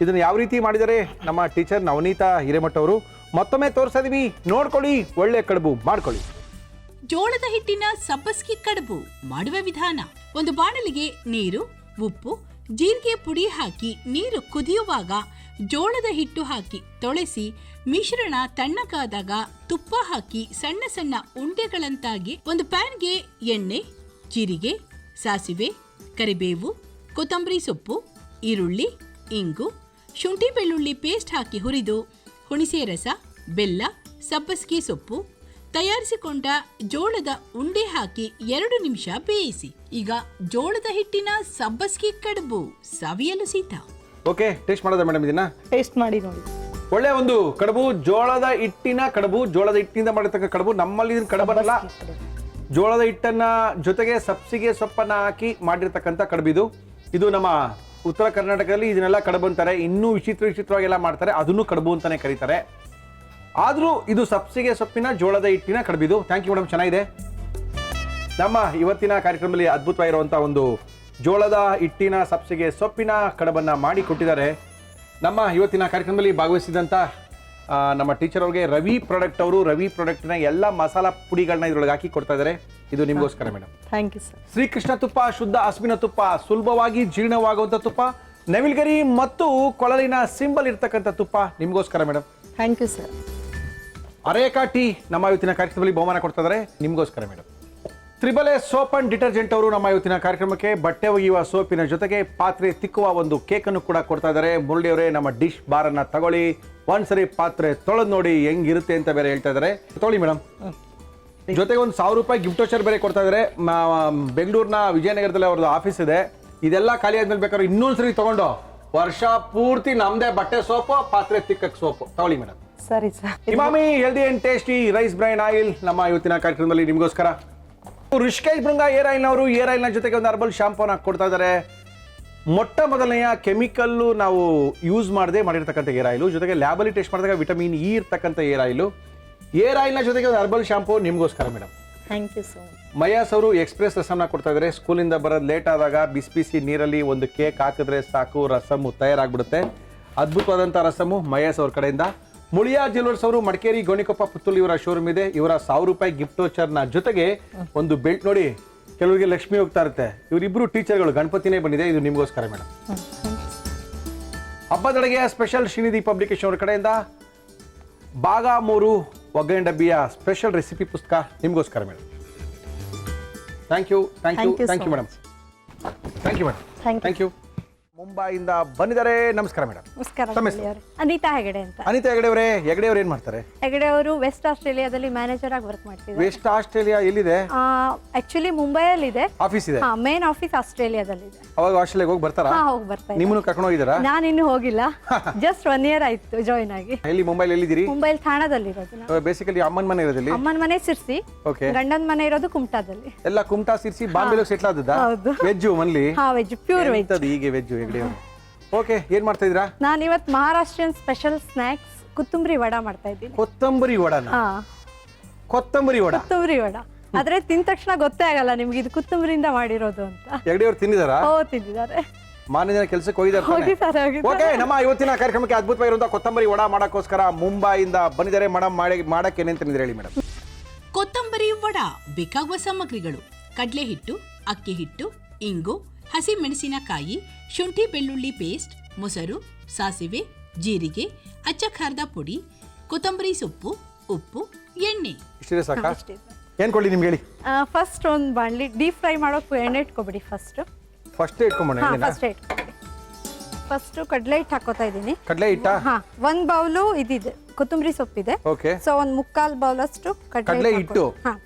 A: ಇದನ್ನು ಯಾವ ರೀತಿ ಮಾಡಿದ್ದಾರೆ ನಮ್ಮ ಟೀಚರ್ ನವನೀತಾ ಹಿರೇಮಠ ಅವರು ಮತ್ತೊಮ್ಮೆ ತೋರಿಸ್ತಾ ಇದೀವಿ, ನೋಡ್ಕೊಳ್ಳಿ, ಒಳ್ಳೆ ಕಡುಬು ಮಾಡ್ಕೊಳ್ಳಿ.
C: ಜೋಳದ ಹಿಟ್ಟಿನ ಸಬ್ಬಸ್ಗಿ ಕಡುಬು ಮಾಡುವ ವಿಧಾನ: ಒಂದು ಬಾಣಲಿಗೆ ನೀರು, ಉಪ್ಪು, ಜೀರಿಗೆ ಪುಡಿ ಹಾಕಿ ನೀರು ಕುದಿಯುವಾಗ ಜೋಳದ ಹಿಟ್ಟು ಹಾಕಿ ತೊಳೆಸಿ ಮಿಶ್ರಣ ತಣ್ಣಗಾದಾಗ ತುಪ್ಪ ಹಾಕಿ ಸಣ್ಣ ಸಣ್ಣ ಉಂಡೆಗಳಂತಾಗಿ ಒಂದು ಪ್ಯಾನ್ಗೆ ಎಣ್ಣೆ, ಜೀರಿಗೆ, ಸಾಸಿವೆ, ಕರಿಬೇವು, ಕೊತ್ತಂಬರಿ ಸೊಪ್ಪು, ಈರುಳ್ಳಿ, ಇಂಗು, ಶುಂಠಿ ಬೆಳ್ಳುಳ್ಳಿ ಪೇಸ್ಟ್ ಹಾಕಿ ಹುರಿದು ಹುಣಸೆ ರಸ, ಬೆಲ್ಲ, ಸಬ್ಬಸಿಗೆ ಸೊಪ್ಪು, ತಯಾರಿಸಿಕೊಂಡ ಜೋಳದ ಉಂಡೆ ಹಾಕಿ 2 ನಿಮಿಷ ಬೇಯಿಸಿ. ಈಗ ಜೋಳದ ಹಿಟ್ಟಿನ ಸಬ್ಬಸಿಗೆ ಕಡುಬು ಸವಿಯಲು ಸಿದ್ಧ.
A: ಓಕೆ, ಟೇಸ್ಟ್ ಮಾಡೋದಾ ಮೇಡಮ್ ಇದನ್ನ?
B: ಟೇಸ್ಟ್ ಮಾಡಿ ನೋಡಿ.
A: ಒಳ್ಳೆ ಒಂದು ಕಡುಬು, ಜೋಳದ ಹಿಟ್ಟಿನ ಕಡುಬು, ಜೋಳದ ಹಿಟ್ಟಿನಿಂದ ಮಾಡಿರ್ತಕ್ಕ ಕಡುಬು. ನಮ್ಮಲ್ಲಿ ಇದನ್ನ ಕಡುಬಲ್ಲ, ಜೋಳದ ಹಿಟ್ಟನ್ನ ಜೊತೆಗೆ ಸಬ್ಸಿಗೆ ಸೊಪ್ಪನ್ನ ಹಾಕಿ ಮಾಡಿರ್ತಕ್ಕಂಥ ಕಡುಬಿದು. ಇದು ನಮ್ಮ ಉತ್ತರ ಕರ್ನಾಟಕದಲ್ಲಿ ಇದನ್ನೆಲ್ಲ ಕಡುಬು ಅಂತಾರೆ. ಇನ್ನೂ ವಿಚಿತ್ರವಾಗೆಲ್ಲ ಮಾಡ್ತಾರೆ, ಅದನ್ನು ಕಡುಬು ಅಂತಾನೆ ಕರೀತಾರೆ. ಆದರೂ ಇದು ಸಬ್ಸಿಗೆ ಸೊಪ್ಪಿನ ಜೋಳದ ಹಿಟ್ಟಿನ ಕಡುಬಿದು. ಥ್ಯಾಂಕ್ ಯು ಮೇಡಮ್, ಚೆನ್ನಾಗಿದೆ. ನಮ್ಮ ಇವತ್ತಿನ ಕಾರ್ಯಕ್ರಮದಲ್ಲಿ ಅದ್ಭುತವಾಗಿರುವಂಥ ಒಂದು ಜೋಳದ ಹಿಟ್ಟಿನ ಸಬ್ಸಿಗೆ ಸೊಪ್ಪಿನ ಕಡುಬನ್ನ ಮಾಡಿ ಕೊಟ್ಟಿದ್ದಾರೆ. ನಮ್ಮ ಇವತ್ತಿನ ಕಾರ್ಯಕ್ರಮದಲ್ಲಿ ಭಾಗವಹಿಸಿದಂಥ ನಮ್ಮ ಟೀಚರ್ ಅವ್ರಿಗೆ ರವಿ ಪ್ರಾಡಕ್ಟ್ನ ಎಲ್ಲ ಮಸಾಲಾ ಪುಡಿಗಳನ್ನ ಇದ್ರೊಳಗೆ ಹಾಕಿ ಕೊಡ್ತಾ ಇದ್ದಾರೆ. ಇದು ನಿಮಗೋಸ್ಕರ madam.
B: Thank you sir.
A: Shrikrishna ತುಪ್ಪ, ಶುದ್ಧ ಹಸುವಿನ ತುಪ್ಪ, ಸುಲಭವಾಗಿ ಜೀರ್ಣವಾಗುವಂಥ ತುಪ್ಪ, ನವಿಲ್ಗರಿ ಮತ್ತು ಕೊಳಲಿನ ಸಿಂಬಲ್ ಇರ್ತಕ್ಕಂಥ ತುಪ್ಪ ನಿಮಗೋಸ್ಕರ madam.
B: Thank you sir.
A: Areca tea ನಮ್ಮ ಇವತ್ತಿನ ಕಾರ್ಯಕ್ರಮದಲ್ಲಿ ಬಹುಮಾನ ಕೊಡ್ತಾ ಇದ್ದಾರೆ, ನಿಮಗೋಸ್ಕರ madam. Triple A soap and detergent ಅವರು ನಮ್ಮ ಇವತ್ತಿನ ಕಾರ್ಯಕ್ರಮಕ್ಕೆ ಬಟ್ಟೆ ಒಗೆಯುವ ಸೋಪಿನ ಜೊತೆಗೆ ಪಾತ್ರೆ ತಿಕ್ಕುವ ಒಂದು ಕೇಕನ್ನು ಕೂಡ ಕೊಡ್ತಾ ಇದ್ದಾರೆ. ಮುರಳಿಯವರೇ, ನಮ್ಮ ಡಿಶ್ ಬಾರನ್ನು ತಗೊಳ್ಳಿ, ಒಂದ್ಸರಿ ಪಾತ್ರೆ ತೊಳೆದು ನೋಡಿ ಹೆಂಗಿರುತ್ತೆ ಅಂತ ಬೇರೆ ಹೇಳ್ತಾ ಇದ್ದಾರೆ. ತೊಗೊಳ್ಳಿ ಮೇಡಮ್. ಜೊತೆಗೆ ಒಂದು 1000 ರೂಪಾಯಿ ಗಿಫ್ಟ್ ವೋಚರ್ ಬೇರೆ ಕೊಡ್ತಾ ಇದ್ದಾರೆ. ಬೆಂಗಳೂರಿನ ವಿಜಯನಗರದಲ್ಲಿ ಅವ್ರದ್ದು ಆಫೀಸ್ ಇದೆ. ಇದೆಲ್ಲ ಖಾಲಿ ಆದ್ಮೇಲೆ ಬೇಕಾದ್ರೆ ಇನ್ನೊಂದ್ಸರಿ ತಗೊಂಡು ವರ್ಷ ಪೂರ್ತಿ ನಮ್ದೇ ಬಟ್ಟೆ ಸೋಪು, ಪಾತ್ರೆ ತಿಕ್ಕಕ್ಕೆ ಸೋಪು ತಗೊಳ್ಳಿ ಮೇಡಮ್.
B: ಸರಿ sir.
A: Emami healthy and tasty rice bran oil ನಮ್ಮ ಇವತ್ತಿನ ಕಾರ್ಯಕ್ರಮದಲ್ಲಿ ನಿಮಗೋಸ್ಕರ. ಋಷಿಕೇಶ್ ಭೃಂಗ ಏರ್ ಆಯಿಲ್ನವರು ಏರ್ ಆಯಿಲ್ನ ಜೊತೆಗೆ ಒಂದು ಹರ್ಬಲ್ ಶಾಂಪೂನ ಕೊಡ್ತಾ ಇದ್ದಾರೆ. ಮೊಟ್ಟ ಮೊದಲನೆಯ ಕೆಮಿಕಲ್ಲು ನಾವು ಯೂಸ್ ಮಾಡದೆ ಮಾಡಿರ್ತಕ್ಕಂಥ ಏರ್ ಆಯಿಲು, ಜೊತೆಗೆ ಲ್ಯಾಬಲ್ಲಿ ಟೆಸ್ಟ್ ಮಾಡಿದಾಗ ವಿಟಮಿನ್ ಇ ಇರ್ತಕ್ಕಂಥ ಏರ್ ಆಯಿಲು. ಏರ್ ಆಯಿಲ್ನ ಜೊತೆಗೆ ಒಂದು ಹರ್ಬಲ್ ಶಾಂಪೂ ನಿಮಗೋಸ್ಕರ madam.
B: Thank you so much.
A: Maiyas ಅವರು ಎಕ್ಸ್ಪ್ರೆಸ್ ರಸಮ್ನ ಕೊಡ್ತಾ ಇದ್ದಾರೆ. ಸ್ಕೂಲಿಂದ ಬರೋದು ಲೇಟ್ ಆದಾಗ ಬಿಸಿ ನೀರಲ್ಲಿ ಒಂದು ಕೇಕ್ ಹಾಕಿದ್ರೆ ಸಾಕು, ರಸಮ್ಮು ತಯಾರಾಗ್ಬಿಡುತ್ತೆ. ಅದ್ಭುತವಾದಂಥ ರಸಮ್ಮು ಮಯಾಸ್ ಅವ್ರ ಕಡೆಯಿಂದ. ಮುಳಿಯಾ ಜ್ಯುವೆಲರ್ಸ್ ಅವರು ಮಡಿಕೇರಿ, ಗೋಣಿಕೊಪ್ಪ, ಪುತ್ತೂರು ಇವರ ಶೋರೂಮ್ ಇದೆ. ಇವರ 1000 ರೂಪಾಯಿ ಗಿಫ್ಟ್ ವೋಚರ್ನ ಜೊತೆಗೆ ಒಂದು ಬೆಲ್ಟ್. ನೋಡಿ, ಕೆಲವರಿಗೆ ಲಕ್ಷ್ಮಿ ಹೋಗ್ತಾ ಇರುತ್ತೆ, ಇವರಿಬ್ರು ಟೀಚರ್ಗಳು, ಗಣಪತಿನೇ ಬಂದಿದೆ. ಇದು ನಿಮಗೋಸ್ಕರ ಮೇಡಮ್. ಹಬ್ಬದೊಳಗೆ ಸ್ಪೆಷಲ್ ಶ್ರೀನಿಧಿ ಪಬ್ಲಿಕೇಶನ್ ಅವ್ರ ಕಡೆಯಿಂದ ಭಾಗ 3 ಒಗ್ಗರಣೆ ಡಬ್ಬಿಯ ಸ್ಪೆಷಲ್ ರೆಸಿಪಿ ಪುಸ್ತಕ ನಿಮಗೋಸ್ಕರ madam. Thank you madam. Thank you. ಮುಂಬೈಯಿಂದ ಬಂದಿದ್ದಾರೆ. ನಮಸ್ಕಾರ ಮೇಡಮ್.
D: ನಮಸ್ಕಾರ.
A: ತಮ್ಮ ಹೆಸರು?
D: ಅನಿತಾ ಹೆಗಡೆ ಅಂತ.
A: ಅನಿತಾ ಹೆಗಡೆ ಅವರೇ, ಹೆಗಡೆ ಅವ್ರು ಏನ್ ಮಾಡ್ತಾರೆ?
D: ಹೆಗಡೆ ಅವರು ವೆಸ್ಟ್ ಆಸ್ಟ್ರೇಲಿಯಾದಲ್ಲಿ ಮ್ಯಾನೇಜರ್ ಆಗಿ ವರ್ಕ್ ಮಾಡ್ತಿದ್ದಾರೆ.
A: ವೆಸ್ಟ್ ಆಸ್ಟ್ರೇಲಿಯಾ ಎಲ್ಲಿದೆ?
D: ಆಕ್ಚುಲಿ ಮುಂಬೈಯಲ್ಲಿ ಇದೆ
A: ಆಫೀಸ್ ಇದೆ.
D: ಮೇನ್ ಆಫೀಸ್ ಆಸ್ಟ್ರೇಲಿಯಾದಲ್ಲಿ ಇದೆ.
A: ಅವಾಗ ಆಸ್ಟ್ರೇಲಿಯಾಗೆ ಹೋಗಿ ಬರ್ತಾರಾ?
D: ಹೋಗಿ ಬರ್ತಾ
A: ನಿಮ್ಮನ್ನು ಕರ್ಕೊಂಡು ಹೋಗಿದ್ದಾರಾ?
D: ನಾನು ಇನ್ನೂ ಹೋಗಿಲ್ಲ, ಜಸ್ಟ್ 1 year ಆಯ್ತು ಜಾಯಿನ್ ಆಗಿ.
A: ಎಲ್ಲಿ ಮುಂಬೈಲಿ ಎಲ್ಲಿದ್ದೀರಿ?
D: ಮುಂಬೈಲ್ ಥಾಣದಲ್ಲಿ ಇರೋದು ನಾವು.
A: ಬೇಸಿಕಲಿ ಅಮ್ಮನ ಮನೆ ಇರೋದಿಲ್ಲ?
D: ಅಮ್ಮನ ಮನೆ ಸಿರ್ಸಿ,
A: ಓಕೆ.
D: ಗಂಡನ ಮನೆ ಇರೋದು ಕುಮಟಾದಲ್ಲಿ.
A: ಎಲ್ಲ ಕುಮಟಾ ಸಿರ್ಸಿ ಬಾಂಬೆಗೆ ಸೆಟ್ಲ್ ಆದದ್ದಾ?
D: ಹೌದು.
A: Veg mainly?
D: Veg, pure veg.
A: ಹೀಗೆ ವೆಜ್ ಹೆಗಡೆ ಅವರು. ಓಕೆ, ಏನ್ ಮಾಡ್ತಾ ಇದ್ದೀರಾ?
D: ನಾನು ಇವತ್ತು ಮಹಾರಾಷ್ಟ್ರೀಯನ್ ಸ್ಪೆಷಲ್ ಸ್ನಾಕ್ಸ್ ಕೊತ್ತಂಬರಿ ವಡ ಮಾಡ್ತಾ ಇದ್ದೀನಿ.
A: ಕೊತ್ತಂಬರಿ ವಡನ? ಕೊತ್ತಂಬರಿ ವಡ.
D: ಕೊತ್ತಂಬರಿ ವಡ ಆದ್ರೆ ತಿಂದ ತಕ್ಷಣ ಗೊತ್ತೇ ಆಗಲ್ಲ ನಿಮ್ಗೆ ಇದು ಕೊತ್ತಂಬರಿಯಿಂದ ಮಾಡಿರೋದು ಅಂತ.
A: ಹೆಗಡೆ ಅವ್ರು ತಿಂದಿದಾರಾ?
D: ತಿಂದಿದ್ದಾರೆ.
A: ಮಾನ್ಯ ಜನ ಕೆಲಸಕ್ಕೆ ಹೋಗಿದ್ದಾರೆ. ಓಕೆ, ನಮ್ಮ ಇವತ್ತಿನ ಕಾರ್ಯಕ್ರಮಕ್ಕೆ ಅದ್ಭುತವಾಗಿರುವಂತಹ ಕೊತ್ತಂಬರಿ ವಡ ಮಾಡೋಕ್ಕೋಸ್ಕರ ಮುಂಬೈಯಿಂದ ಬಂದಿದ್ದಾರೆ. ಮೇಡಮ್, ಮಾಡಕ್ಕೆ ಏನೇನು ತಂದಿದ್ದೀರಾ ಹೇಳಿ ಮೇಡಮ್.
C: ಕೊತ್ತಂಬರಿ ವಡ ಬೇಕಾಗುವ ಸಾಮಗ್ರಿಗಳು: ಕಡಲೆ ಹಿಟ್ಟು, ಅಕ್ಕಿ ಹಿಟ್ಟು, ಇಂಗು, ಹಸಿ ಮೆಣಸಿನಕಾಯಿ, ಶುಂಠಿ ಬೆಳ್ಳುಳ್ಳಿ ಪೇಸ್ಟ್, ಮೊಸರು, ಸಾಸಿವೆ, ಜೀರಿಗೆ, ಅಚ್ಚ ಖಾರದ ಪುಡಿ, ಕೊತ್ತಂಬರಿ ಸೊಪ್ಪು, ಉಪ್ಪು, ಎಣ್ಣೆ.
A: ಇಷ್ಟಿದೆ ಸಾಕಾ? ಏನ್ ಕೊಡ್ಲಿ ನಿಮ್ಗೆ ಹೇಳಿ.
D: ಫಸ್ಟ್ ಒಂದು ಬಾಣಲಿ ಡೀಪ್ ಫ್ರೈ ಮಾಡೋಕೆ ಎಣ್ಣೆ ಇಟ್ಕೊಬಿಡಿ. ಫಸ್ಟ್
A: ಇಟ್ಕೊಂಬಣ.
D: ಫಸ್ಟ್ ಕಡಲೆ ಹಿಟ್ಟು ಹಾಕೋತಾ ಇದ್ದೀನಿ.
A: ಕಡಲೆ ಹಿಟ್ಟ?
D: 1 ಬೌಲು ಇದಿದೆ ಕೊತ್ತಂಬರಿ ಸೊಪ್ಪಿದೆ.
A: ಓಕೆ.
D: ಸೊ 1/4 ಬೌಲ್ ಅಷ್ಟು
A: ಕಡಲೆ ಹಿಟ್ಟು.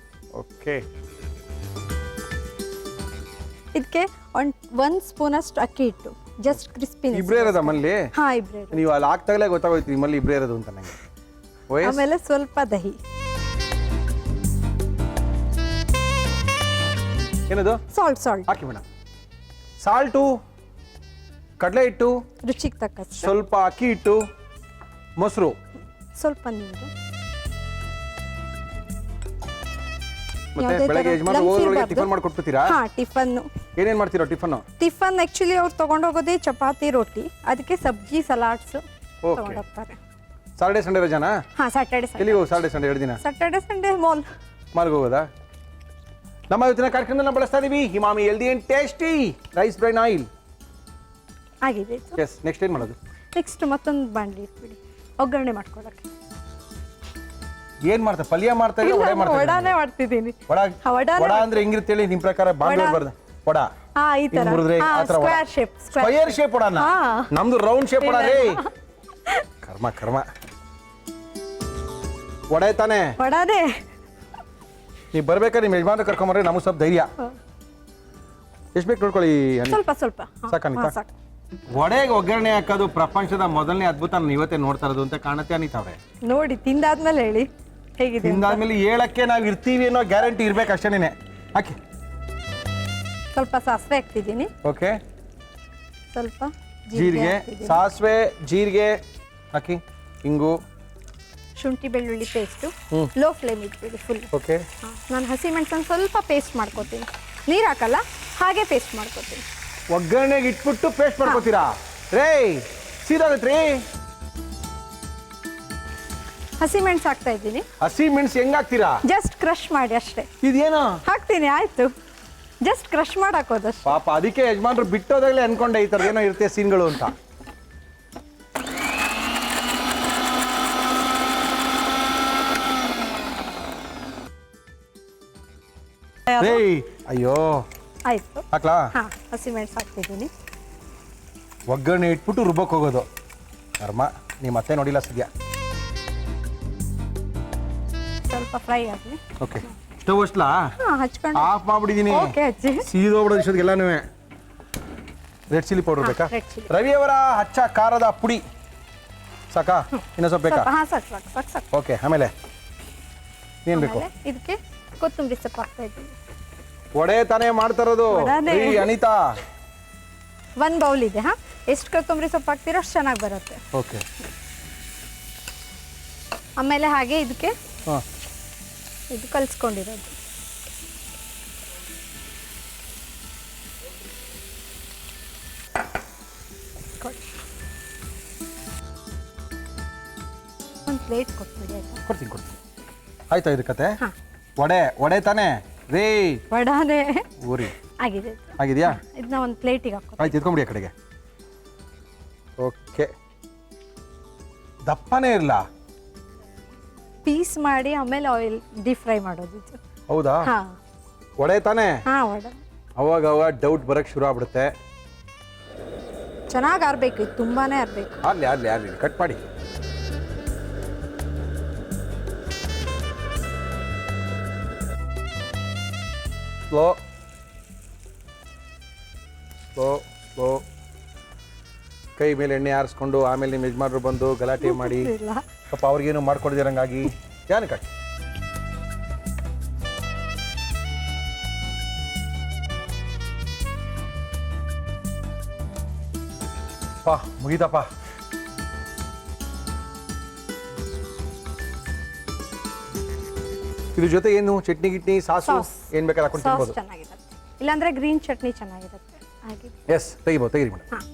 A: ಓಕೆ.
D: ಇದಕ್ಕೆ 1 ಸ್ಪೂನ್ ಅಷ್ಟು ಅಕ್ಕಿ ಹಿಟ್ಟು, ಜಸ್ಟ್ ಕ್ರಿಸ್ಪಿ.
A: ಇಬ್ರೇ ಇರೋದ ಮಲ್ಲಿ?
D: ಇಬ್ರೇ.
A: ನೀವು ಅಲ್ಲಿ ಆಗ್ತಾಗಲೇ ಗೊತ್ತಾಗೋಯ್ತು ನಿಮ್ಮಲ್ಲಿ ಇಬ್ರೇ ಇರೋದು ಅಂತ ನಂಗೆ.
D: ಆಮೇಲೆ ಸ್ವಲ್ಪ ದಹಿ.
A: ಏನದು? ಸಾಲ್ಟ್ ಹಾಕಿ ಮೇಡಮ್. ಸಾಲ್ಟು, ಕಡಲೆ ಹಿಟ್ಟು,
D: ರುಚಿಗೆ ತಕ್ಕಷ್ಟು,
A: ಸ್ವಲ್ಪ ಅಕ್ಕಿ ಹಿಟ್ಟು, ಮೊಸರು,
D: ಸ್ವಲ್ಪ ನೀರು.
A: ಮತ್ತೆ ಬೆಳಗ್ಗೆ ಯಜಮಾನ ಹೋಗೋದ್ರೊಳಗೆ ಟಿಫನ್ ಮಾಡ್ಕೊಟ್ಬಿಡ್ತೀರಾ?
D: ಟಿಫನ್.
A: ಏನೇನ್ ಮಾಡ್ತೀರಾ ಟಿಫನ್?
D: ಆಕ್ಚುಲಿ ಅವ್ರು ತಗೊಂಡೋಗೋದೇ ಚಪಾತಿ, ರೋಟಿ, ಅದಕ್ಕೆ ಸಬ್ಜಿ, ಸಲಾಡ್ಸ್ ತಗೊಂಡೋಗ್ತಾರೆ.
A: ಸಾಟರ್ಡೆ ಸಂಡೇ ರಜಾನಾ?
D: Saturday Sunday.
A: ಎಲ್ಲಿಗೆ ಹೋಗಿ ಸಾಟರ್ಡೆ ಸಂಡೇ 2 ದಿನ?
D: ಸ್ಯಾಟರ್ಡೆ ಸಂಡೇ ಮಾಲ್ಗೆ
A: ಹೋಗೋದಾ? ನಮ್ಮ ಇವತ್ತಿನ ಕಾರ್ಯಕ್ರಮದಲ್ಲಿ ಬಳಸ್ತಾ ಇದೀವಿ Emami healthy and tasty rice bran oil.
D: ಆಗಿದೆ.
A: ಎಸ್, ನೆಕ್ಸ್ಟ್ ಏನ್ ಮಾಡೋದು?
D: ನೆಕ್ಸ್ಟ್ ಮತ್ತೊಂದು ಬಾಣಲಿ ಇಟ್ಬಿಡಿ ಒಗ್ಗರಣೆ ಮಾಡ್ಕೊಳಕ್ಕೆ.
A: ಏನ್ ಮಾಡ್ತಾ ಪಲ್ಯ ಮಾಡ್ತಾ ಇದ್ರೆ ವಡೆ ಮಾಡ್ತಾ
D: ವಡಾನೇ ಮಾಡ್ತಿದ್ದೀನಿ.
A: ವಡ
D: ವಡಾನೇ
A: ವಡ ಅಂದ್ರೆ ಹೆಂಗಿರುತ್ತೆ ಹೇಳಿ ನಿಮ್ ಪ್ರಕಾರ ಬಾಂಬೆ ಬರ್ದ ವಡ
D: ಹಾ ಈ ತರ ಸ್ಕ್ವೇರ್ ಶೇಪ್.
A: ಸ್ಕ್ವೇರ್ ಶೇಪ್ ವಡನ
D: ಹಾ.
A: ನಮ್ದು ರೌಂಡ್ ಶೇಪ್ ವಡ ರೀ. ಕರ್ಮ ವಡೆ ತಾನೆ
D: ವಡಾನೇ.
A: ನೀವು ಬರ್ಬೇಕಾದ್ರೆ ನಿಮ್ಮ ಯಜಮಾನ್ರು ಕರ್ಕೊಂಬರ್ರಿ ನಮಗೆ ಸ್ವಲ್ಪ ಧೈರ್ಯ. ಎಷ್ಟು ಬೇಕು ನೋಡ್ಕೊಳ್ಳಿ ಅನ್ನಿ.
D: ಸ್ವಲ್ಪ
A: ಸಾಕನಿತಾ?
D: ಸಾಕು.
A: ವಡೆಗೆ ಒಗ್ಗರಣೆ ಹಾಕೋದು ಪ್ರಪಂಚದ ಮೊದಲನೇ ಅದ್ಭುತ ನಾನು ಇವತ್ತೇ ನೋಡ್ತಾ ಇರೋದು ಅಂತ ಕಾಣುತ್ತೆ ಅನಿತಾವ್ರೆ.
D: ನೋಡಿ ತಿಂದಾದ್ಮೇಲೆ ಹೇಳಿ ಹೇಗಿದೆ.
A: ತಿಂದಾದ್ಮೇಲೆ ಹೇಳಕ್ಕೆ ನಾವು ಇರ್ತೀವಿ ಅನ್ನೋ ಗ್ಯಾರಂಟಿ ಇರ್ಬೇಕು ಅಷ್ಟೇನೆ. ಹಾಕಿ
D: ಸ್ವಲ್ಪ ಸಾಸಿವೆ ಹಾಕ್ತಿದ್ದೀನಿ.
A: ಓಕೆ.
D: ಸ್ವಲ್ಪ
A: ಜೀರಿಗೆ, ಸಾಸಿವೆ, ಜೀರಿಗೆ ಹಾಕಿ, ಇಂಗು,
D: ಶುಂಠಿ ಬೆಳ್ಳುಳ್ಳಿ ಪೇಸ್ಟು. ಲೋ ಫ್ಲೇಮ್ ಇಟ್ಬಿಡಿ ಫುಲ್.
A: ಓಕೆ.
D: ನಾನು ಹಸಿಮೆಣಸನ್ನು ಸ್ವಲ್ಪ ಪೇಸ್ಟ್ ಮಾಡ್ಕೊತೀನಿ. ನೀರು ಹಾಕಲ್ಲ, ಹಾಗೆ ಪೇಸ್ಟ್ ಮಾಡ್ಕೊತೀನಿ.
A: ಒಗ್ಗರಣೆಗೆ ಇಟ್ಬಿಟ್ಟು ಪೇಸ್ಟ್ ಮಾಡ್ಕೋತೀರಾ ರೇ? ಸೀದಾಗತ್ರಿ.
D: ಹಸಿಮೆಣಸು ಹಾಕ್ತಾ ಇದ್ದೀನಿ.
A: ಹಸಿ ಮೆಣಸು ಹೆಂಗ್ ಹಾಕ್ತೀರಾ?
D: ಜಸ್ಟ್ ಕ್ರಶ್ ಮಾಡಿ ಅಷ್ಟೇ.
A: ಇದೇನು
D: ಹಾಕ್ತೀನಿ ಆಯ್ತು. ಜಸ್ಟ್ ಕ್ರಶ್ ಮಾಡಿ ಹಾಕೋದಷ್ಟೇ.
A: ಪಾಪ ಅದಕ್ಕೆ ಯಜಮಾನ್ರು ಬಿಟ್ಟೋದಾಗಲೇ ಅನ್ಕೊಂಡೆ ಈ ಥರದ್ದು ಏನೋ ಇರುತ್ತೆ ಸೀನ್ಗಳು ಅಂತ. ಏಯ್ ಅಯ್ಯೋ
D: ಆಯ್ತು.
A: ಹಾಕ್ಲಾ?
D: ಹಾ ಹಸಿಮೆಣಸು ಹಾಕ್ತಿದ್ದೀನಿ.
A: ಒಗ್ಗರಣೆ ಇಟ್ಬಿಟ್ಟು ರುಬ್ಬಕ್ಕೆ ಹೋಗೋದು ಕರ್ಮ. ನೀವು ಮತ್ತೆ ನೋಡಿಲ್ಲ ಸದ್ಯ.
D: ಸ್ವಲ್ಪ ಫ್ರೈ ಆಗಲಿ.
A: ಓಕೆ. ಸ್ಟವ್ ಅಷ್ಟಲಾ
D: ಹಚ್ಕೊಂಡು
A: ಆಫ್ ಮಾಡ್ಬಿಟ್ಟಿದ್ದೀನಿ.
D: ಓಕೆ ಹಚ್ಚಿ.
A: ಸೀದೋಗ್ಬಿಡೋದು ಇಷ್ಟೊತ್ತಿಗೆಲ್ಲಾನು. ರೆಡ್ ಚಿಲ್ಲಿ ಪೌಡರ್ ಬೇಕಾ?
D: Red chilli.
A: ರವಿಯವರ ಹಚ್ಚ ಖಾರದ ಪುಡಿ ಸಾಕಾ? ಇನ್ನೂ ಸ್ವಲ್ಪ ಬೇಕಾ?
D: ಹಾಂ ಸಾಕು.
A: ಓಕೆ. ಆಮೇಲೆ ಏನು ಬೇಕು?
D: ಇದಕ್ಕೆ ಕೊತ್ತಂಬರಿ ಸೊಪ್ಪು ಹಾಕ್ತಾ ಇದ್ದೀನಿ.
A: ವಡೆ ತಾನೇ ಮಾಡ್ತಾ ಇರೋದು
D: ವಡಾನೇ.
A: ರೀ ಅನಿತಾ?
D: 1 ಬೌಲ್ ಇದೆ. ಹಾ ಎಷ್ಟು ಕೊತ್ತಂಬರಿ ಸೊಪ್ಪು ಹಾಕ್ತಿರೋ ಅಷ್ಟು ಚೆನ್ನಾಗಿ ಬರುತ್ತೆ.
A: ಓಕೆ.
D: ಆಮೇಲೆ ಹಾಗೆ ಇದಕ್ಕೆ
A: ಹಾಂ
D: ಇದು ಕಲಿಸ್ಕೊಂಡಿರೋದು ಒಂದು ಪ್ಲೇಟ್ ಕೊಟ್ಬಿಡಿ ಆಯ್ತಾ?
A: ಕೊಡ್ತೀನಿ. ಆಯ್ತಾ ಇದು ಕತೆ?
D: ಹಾಂ.
A: ವಡೆ ತಾನೇ ರೀ?
D: ವಡಾನೇ
A: ಊರಿ
D: ಆಗಿದೆ.
A: ಆಗಿದೆಯಾ?
D: ಇದನ್ನ ಒಂದು ಪ್ಲೇಟಿಗೆ ಹಾಕೋ.
A: ಆಯ್ತು, ಎತ್ಕೊಂಬಿಡಿ ಆ ಕಡೆಗೆ. ಓಕೆ. ದಪ್ಪನೇ ಇರಲ್ಲ,
D: ಪೀಸ್ ಮಾಡಿ ಆಮೇಲೆ ಆಯಿಲ್ ಡೀಪ್ ಫ್ರೈ ಮಾಡೋದು ಇದು.
A: ಹೌದಾ?
D: ಹಾಂ
A: ವಡೆ ತಾನೇ?
D: ಹಾಂ ವಡೆ.
A: ಅವಾಗ ಡೌಟ್ ಬರಕ್ಕೆ ಶುರು ಆಗ್ಬಿಡುತ್ತೆ.
D: ಚೆನ್ನಾಗಿ ಆರಬೇಕು, ಇದು ತುಂಬಾನೇ ಆರಬೇಕು.
A: ಆಗಲಿ ಕಟ್ ಮಾಡಿ. ಸ್ಲೋ ಕೈ ಮೇಲೆ ಎಣ್ಣೆ ಆರಿಸ್ಕೊಂಡು ಆಮೇಲೆ ನಿಮ್ಮ ಯಜಮಾನ್ರು ಬಂದು ಗಲಾಟೆ ಮಾಡಿ
D: ಇಲ್ಲ
A: ಪಾಪ ಅವ್ರಿಗೇನು ಮಾಡ್ಕೊಡ್ದಿರಂಗಾಗಿ ಏನಕ್ಕೆ ಹಾಕಿ. ಪಾ ಮುಗಿದಪ್ಪ. ಇದ್ರ ಜೊತೆ ಏನು ಚಟ್ನಿ ಗಿಟ್ನಿ ಸಾಸು ಏನ್ ಬೇಕಾದ್ರೆ ಹಾಕೊಂಡು
D: ಸಾಸ್
A: ತಿನ್ಬೋದು.
D: ಚೆನ್ನಾಗಿರುತ್ತೆ, ಇಲ್ಲಾಂದ್ರೆ ಗ್ರೀನ್ ಚಟ್ನಿ ಚೆನ್ನಾಗಿರುತ್ತೆ. ಹಾಗೆ
A: ಎಸ್ ತೆಗಿರಿ ಮೇಡಮ್.
D: ಹಾಂ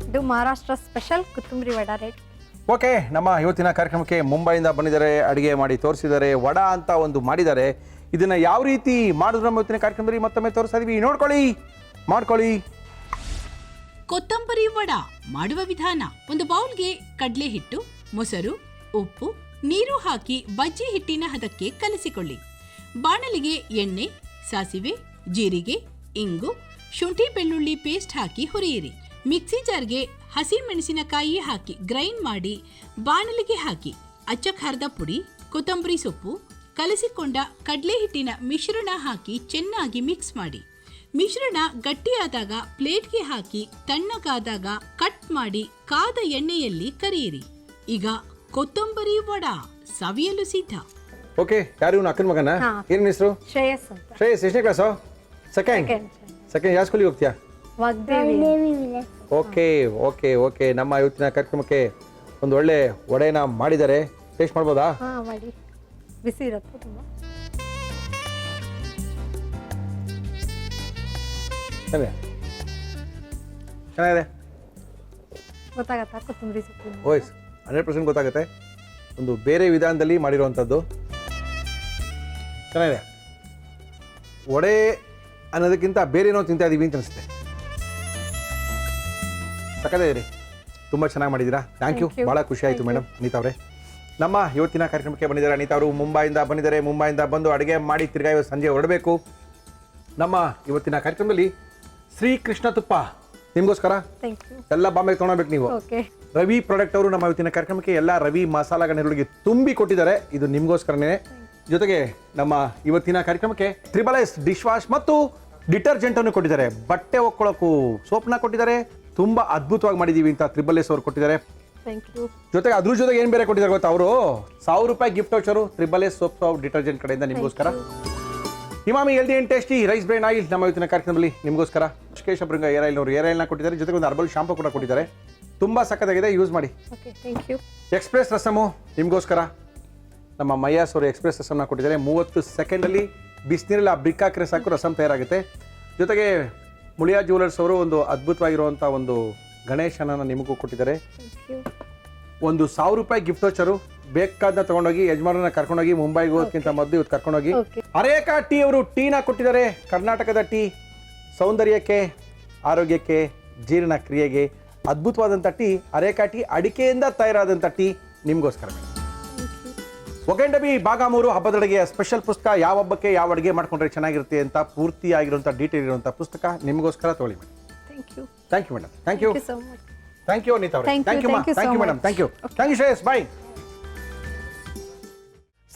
D: ಇದು ಮಹಾರಾಷ್ಟ್ರ ಸ್ಪೆಷಲ್ ಕೊತ್ತಂಬರಿ ವಡಾ ರೆಡಿ.
A: ಓಕೆ. ನಮ್ಮ ಇವತ್ತಿನ ಕಾರ್ಯಕ್ರಮಕ್ಕೆ ಮುಂಬೈಯಿಂದ ಬಂದಿದ್ದಾರೆ, ಅಡುಗೆ ಮಾಡಿ ತೋರಿಸಿದ್ದಾರೆ, ವಡಾ ಅಂತ ಒಂದು ಮಾಡಿದ್ದಾರೆ. ಇದನ್ನು ಯಾವ ರೀತಿ ಮಾಡಿದ್ರು ನಮ್ಮ ಇವತ್ತಿನ ಕಾರ್ಯಕ್ರಮದಲ್ಲಿ ಮತ್ತೊಮ್ಮೆ ತೋರಿಸ್ತಾ ಇದೀವಿ, ನೋಡ್ಕೊಳ್ಳಿ, ಮಾಡ್ಕೊಳ್ಳಿ.
C: ಕೊತ್ತಂಬರಿ ವಡಾ ಮಾಡುವ ವಿಧಾನ: ಒಂದು ಬೌಲ್ಗೆ ಕಡಲೆ ಹಿಟ್ಟು, ಮೊಸರು, ಉಪ್ಪು, ನೀರು ಹಾಕಿ ಬಜ್ಜಿ ಹಿಟ್ಟಿನ ಹದಕ್ಕೆ ಕಲಸಿಕೊಳ್ಳಿ. ಬಾಣಲಿಗೆ ಎಣ್ಣೆ, ಸಾಸಿವೆ, ಜೀರಿಗೆ, ಇಂಗು, ಶುಂಠಿ ಬೆಳ್ಳುಳ್ಳಿ ಪೇಸ್ಟ್ ಹಾಕಿ ಹುರಿಯಿರಿ. ಮಿಕ್ಸಿ ಜಾರ್ಗೆ ಹಸಿ ಮೆಣಸಿನಕಾಯಿ ಹಾಕಿ ಗ್ರೈಂಡ್ ಮಾಡಿ ಬಾಣಲಿಗೆ ಹಾಕಿ. ಅಚ್ಚ ಖಾರದ ಪುಡಿ, ಕೊತ್ತಂಬರಿ ಸೊಪ್ಪು, ಕಲಸಿಕೊಂಡ ಕಡಲೆ ಹಿಟ್ಟಿನ ಮಿಶ್ರಣ ಹಾಕಿ ಚೆನ್ನಾಗಿ ಮಿಕ್ಸ್ ಮಾಡಿ. ಮಿಶ್ರಣ ಗಟ್ಟಿಯಾದಾಗ ಪ್ಲೇಟ್ಗೆ ಹಾಕಿ ತಣ್ಣಗಾದಾಗ ಕಟ್ ಮಾಡಿ ಕಾದ ಎಣ್ಣೆಯಲ್ಲಿ ಕರಿಯಿರಿ. ಈಗ ಕೊತ್ತಂಬರಿ ವಡಾ ಸವಿಯಲು ಸಿದ್ಧ.
A: ಓಕೆ. ಯಾರು ಇವನು ಅಕ್ಕನ ಮಗನ? ಏನ್ ಹೆಸರು?
D: ಶ್ರೇಯಸ್ ಅಂತ.
A: ಶ್ರೇಯಸ್ ಎಷ್ಟನೇ ಕ್ಲಾಸು? ಸೆಕೆಂಡ್. ಯಾವ ಸ್ಕೂಲಿಗೆ ಹೋಗ್ತೀಯಾ? ಓಕೆ. ನಮ್ಮ ಇವತ್ತಿನ ಕಾರ್ಯಕ್ರಮಕ್ಕೆ ಒಂದು ಒಳ್ಳೆ ವಡೆನ ಮಾಡಿದ್ದಾರೆ, ಟೇಸ್ಟ್ ಮಾಡ್ಬೋದಾ?
D: ಹಾಂ ಮಾಡಿ, ಬಿಸಿ ಇರುತ್ತೆ ತುಂಬ.
A: ಚೆನ್ನಾಗಿದೆ.
D: ಗೊತ್ತಾಗತ್ತಾ ಕೊತ್ತಂಬರಿ ಸೊಪ್ಪು?
A: ಓಯ್ಸ್ 100% ಗೊತ್ತಾಗುತ್ತೆ. ಒಂದು ಬೇರೆ ವಿಧಾನದಲ್ಲಿ ಮಾಡಿರುವಂಥದ್ದು ಚೆನ್ನಾಗಿದೆ. ವಡೆ ಅನ್ನೋದಕ್ಕಿಂತ ಬೇರೆ ಏನೋ ತಿಂತಾ ಇದ್ದೀವಿ ಅಂತ ಅನಿಸುತ್ತೆ. ಸಕ್ಕತ್ತಾಗಿದೆ ರೀ, ತುಂಬ ಚೆನ್ನಾಗಿ ಮಾಡಿದ್ದೀರಾ. Thank you. ಭಾಳ ಖುಷಿ ಆಯಿತು ಮೇಡಮ್. ಅನಿತಾ ಅವರೇ, ನಮ್ಮ ಇವತ್ತಿನ ಕಾರ್ಯಕ್ರಮಕ್ಕೆ ಬಂದಿದ್ದಾರೆ. ಅನಿತಾ ಅವರು ಮುಂಬೈಯಿಂದ ಬಂದಿದ್ದಾರೆ. ಮುಂಬೈಯಿಂದ ಬಂದು ಅಡುಗೆ ಮಾಡಿ ತಿರ್ಗಾ ಇವತ್ತು ಸಂಜೆ ಹೊರಡಬೇಕು. ನಮ್ಮ ಇವತ್ತಿನ ಕಾರ್ಯಕ್ರಮದಲ್ಲಿ ಶ್ರೀಕೃಷ್ಣ ತುಪ್ಪ ನಿಮಗೋಸ್ಕರ
D: ಥ್ಯಾಂಕ್ ಯು.
A: ಎಲ್ಲ ಬಾಂಬೆಗೆ ತೊಗೊಳ್ಬೇಕು ನೀವು.
D: ಓಕೆ.
A: ರವಿ ಪ್ರಾಡಕ್ಟ್ ಅವರು ನಮ್ಮ ಇವತ್ತಿನ ಕಾರ್ಯಕ್ರಮಕ್ಕೆ ಎಲ್ಲ ರವಿ ಮಸಾಲಗಳನ್ನೊಳಗೆ ತುಂಬಿ ಕೊಟ್ಟಿದ್ದಾರೆ. ಇದು ನಿಮಗೋಸ್ಕರನೇ. ಜೊತೆಗೆ ನಮ್ಮ ಇವತ್ತಿನ ಕಾರ್ಯಕ್ರಮಕ್ಕೆ SSS ಡಿಶ್ ವಾಶ್ ಮತ್ತು ಡಿಟರ್ಜೆಂಟ್ ಅನ್ನು ಕೊಟ್ಟಿದ್ದಾರೆ. ಬಟ್ಟೆ ಒಕ್ಕೊಳ್ಳೋಕ್ಕೂ ಸೋಪ್ನ ಕೊಟ್ಟಿದ್ದಾರೆ. ತುಂಬಾ ಅದ್ಭುತವಾಗಿ ಮಾಡಿದೀವಿ ಅಂತ SSS ಅವರು ಕೊಟ್ಟಿದ್ದಾರೆ.
D: Thank you.
A: ಜೊತೆಗೆ ಅದ್ರ ಜೊತೆಗೆ ಏನು ಬೇರೆ ಕೊಟ್ಟಿದ್ದಾರೆ ಗೊತ್ತಾ ಅವರು? 1000 ರೂಪಾಯಿ gift voucher SSS soap detergent ಕಡೆಯಿಂದ ನಿಮಗೋಸ್ಕರ. Emami healthy and tasty rice bran oil ನಮ್ಮ ಇವತ್ತಿನ ಕಾರ್ಯಕ್ರಮದಲ್ಲಿ ನಿಮಗೋಸ್ಕರ. ಕೇಶವೃಂಗ ಏರ್ ಆಯಿಲ್ ಅವರು ಏರ್ ಆಯಿಲ್ನ ಕೊಟ್ಟಿದ್ದಾರೆ. ಜೊತೆಗೆ ಒಂದು ಹರ್ಬಲ್ ಶಾಂಪು ಕೂಡ ಕೊಟ್ಟಿದ್ದಾರೆ. ತುಂಬ ಸಖತ್ತಾಗಿದೆ, ಯೂಸ್ ಮಾಡಿ.
D: Okay, thank you.
A: ಎಕ್ಸ್ಪ್ರೆಸ್ ರಸಮು ನಿಮಗೋಸ್ಕರ. ನಮ್ಮ ಮಯ್ಯಾಸ್ ಅವರು ಎಕ್ಸ್ಪ್ರೆಸ್ ರಸಮ್ನ ಕೊಟ್ಟಿದ್ದಾರೆ. 30 ಸೆಕೆಂಡಲ್ಲಿ ಬಿಸಿನೀರಲ್ಲಿ ಆ ಬ್ರಿಕ್ ಹಾಕಿದ್ರೆ ಸಾಕು ರಸಮ್ ತಯಾರಾಗುತ್ತೆ. ಜೊತೆಗೆ ಮುಳಿಯಾ ಜ್ಯುವೆಲರ್ಸ್ ಅವರು ಒಂದು ಅದ್ಭುತವಾಗಿರುವಂಥ ಒಂದು ಗಣೇಶನನ್ನು ನಿಮಗೂ ಕೊಟ್ಟಿದ್ದಾರೆ.
D: Thank you.
A: ಒಂದು 1000 ರೂಪಾಯಿ ಗಿಫ್ಟ್ ವೌಚರು. ಬೇಕಾದನ್ನ ತಗೊಂಡೋಗಿ ಯಜಮಾನರನ್ನ ಕರ್ಕೊಂಡೋಗಿ ಮುಂಬೈಗೆ ಹೋಗೋದಕ್ಕಿಂತ ಮೊದಲು ಇವತ್ತು ಕರ್ಕೊಂಡೋಗಿ. ಅರೇಕಾ ಟೀ ಅವರು ಟೀನ ಕೊಟ್ಟಿದ್ದಾರೆ. ಕರ್ನಾಟಕದ ಟೀ ಸೌಂದರ್ಯಕ್ಕೆ, ಆರೋಗ್ಯಕ್ಕೆ, ಜೀರ್ಣಕ್ರಿಯೆಗೆ ಅದ್ಭುತವಾದಂಥ ಟೀ. ಅರೇಕಾ ಟೀ ಅಡಿಕೆಯಿಂದ ತಯಾರಾದಂಥ ಟೀ ನಿಮಗೋಸ್ಕರ. ಒಗಂಡಬಿ ಭಾಗ 3 ಹಬ್ಬದೊಳಗೆ ಸ್ಪೆಷಲ್ ಪುಸ್ತಕ. ಯಾವ ಹಬ್ಬಕ್ಕೆ ಯಾವ ಅಡುಗೆ ಮಾಡ್ಕೊಂಡ್ರೆ ಚೆನ್ನಾಗಿರುತ್ತೆ ಅಂತ ಪೂರ್ತಿ ಆಗಿರುವಂಥ ಡೀಟೇಲ್ ಇರುವಂಥ ಪುಸ್ತಕ ನಿಮಗೋಸ್ಕರ ತೊಗೊಳ್ಳಿ madam.
D: Thank you.
A: Thank you madam. Thank you.
D: Thank you so much.
A: Thank you Anita ಅವರೇ.
D: Thank you,
A: thank you
D: thank you so
A: thank you madam.
D: much.
A: Thank you. Thank you Shreyas. Bye.